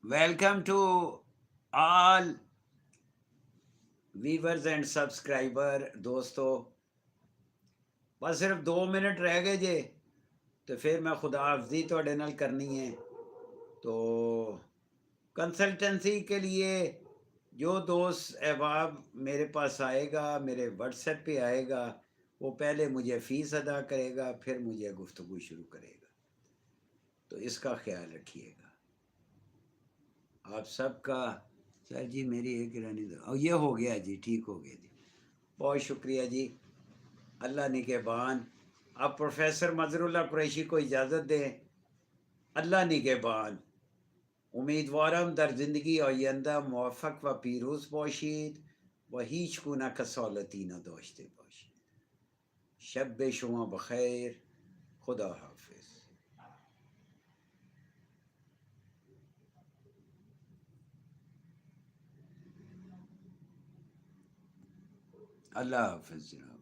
Welcome to all viewers and subscriber. دوستو بس صرف 2 منٹ رہ گئے جے, تو پھر میں خدا حافظی تھوڑے نال کرنی ہے. تو کنسلٹنسی کے لیے جو دوست احباب میرے پاس آئے گا, میرے واٹس ایپ پہ آئے گا, وہ پہلے مجھے فیس ادا کرے گا, پھر مجھے گفتگو شروع کرے گا. تو اس کا خیال رکھیے گا آپ سب کا. سر جی میری ایک ایرانی یہ ہو گیا جی, ٹھیک ہو گیا جی, بہت شکریہ جی. اللہ نگہبان. اب پروفیسر مظہر اللہ قریشی کو اجازت دیں. اللہ نگہبان. امیدوارم در زندگی آینده موفق و پیروز باشید و هیچ گونه کسالتی نداشته باشید. شب شما بخیر. خدا حافظ. اللہ حافظ جناب.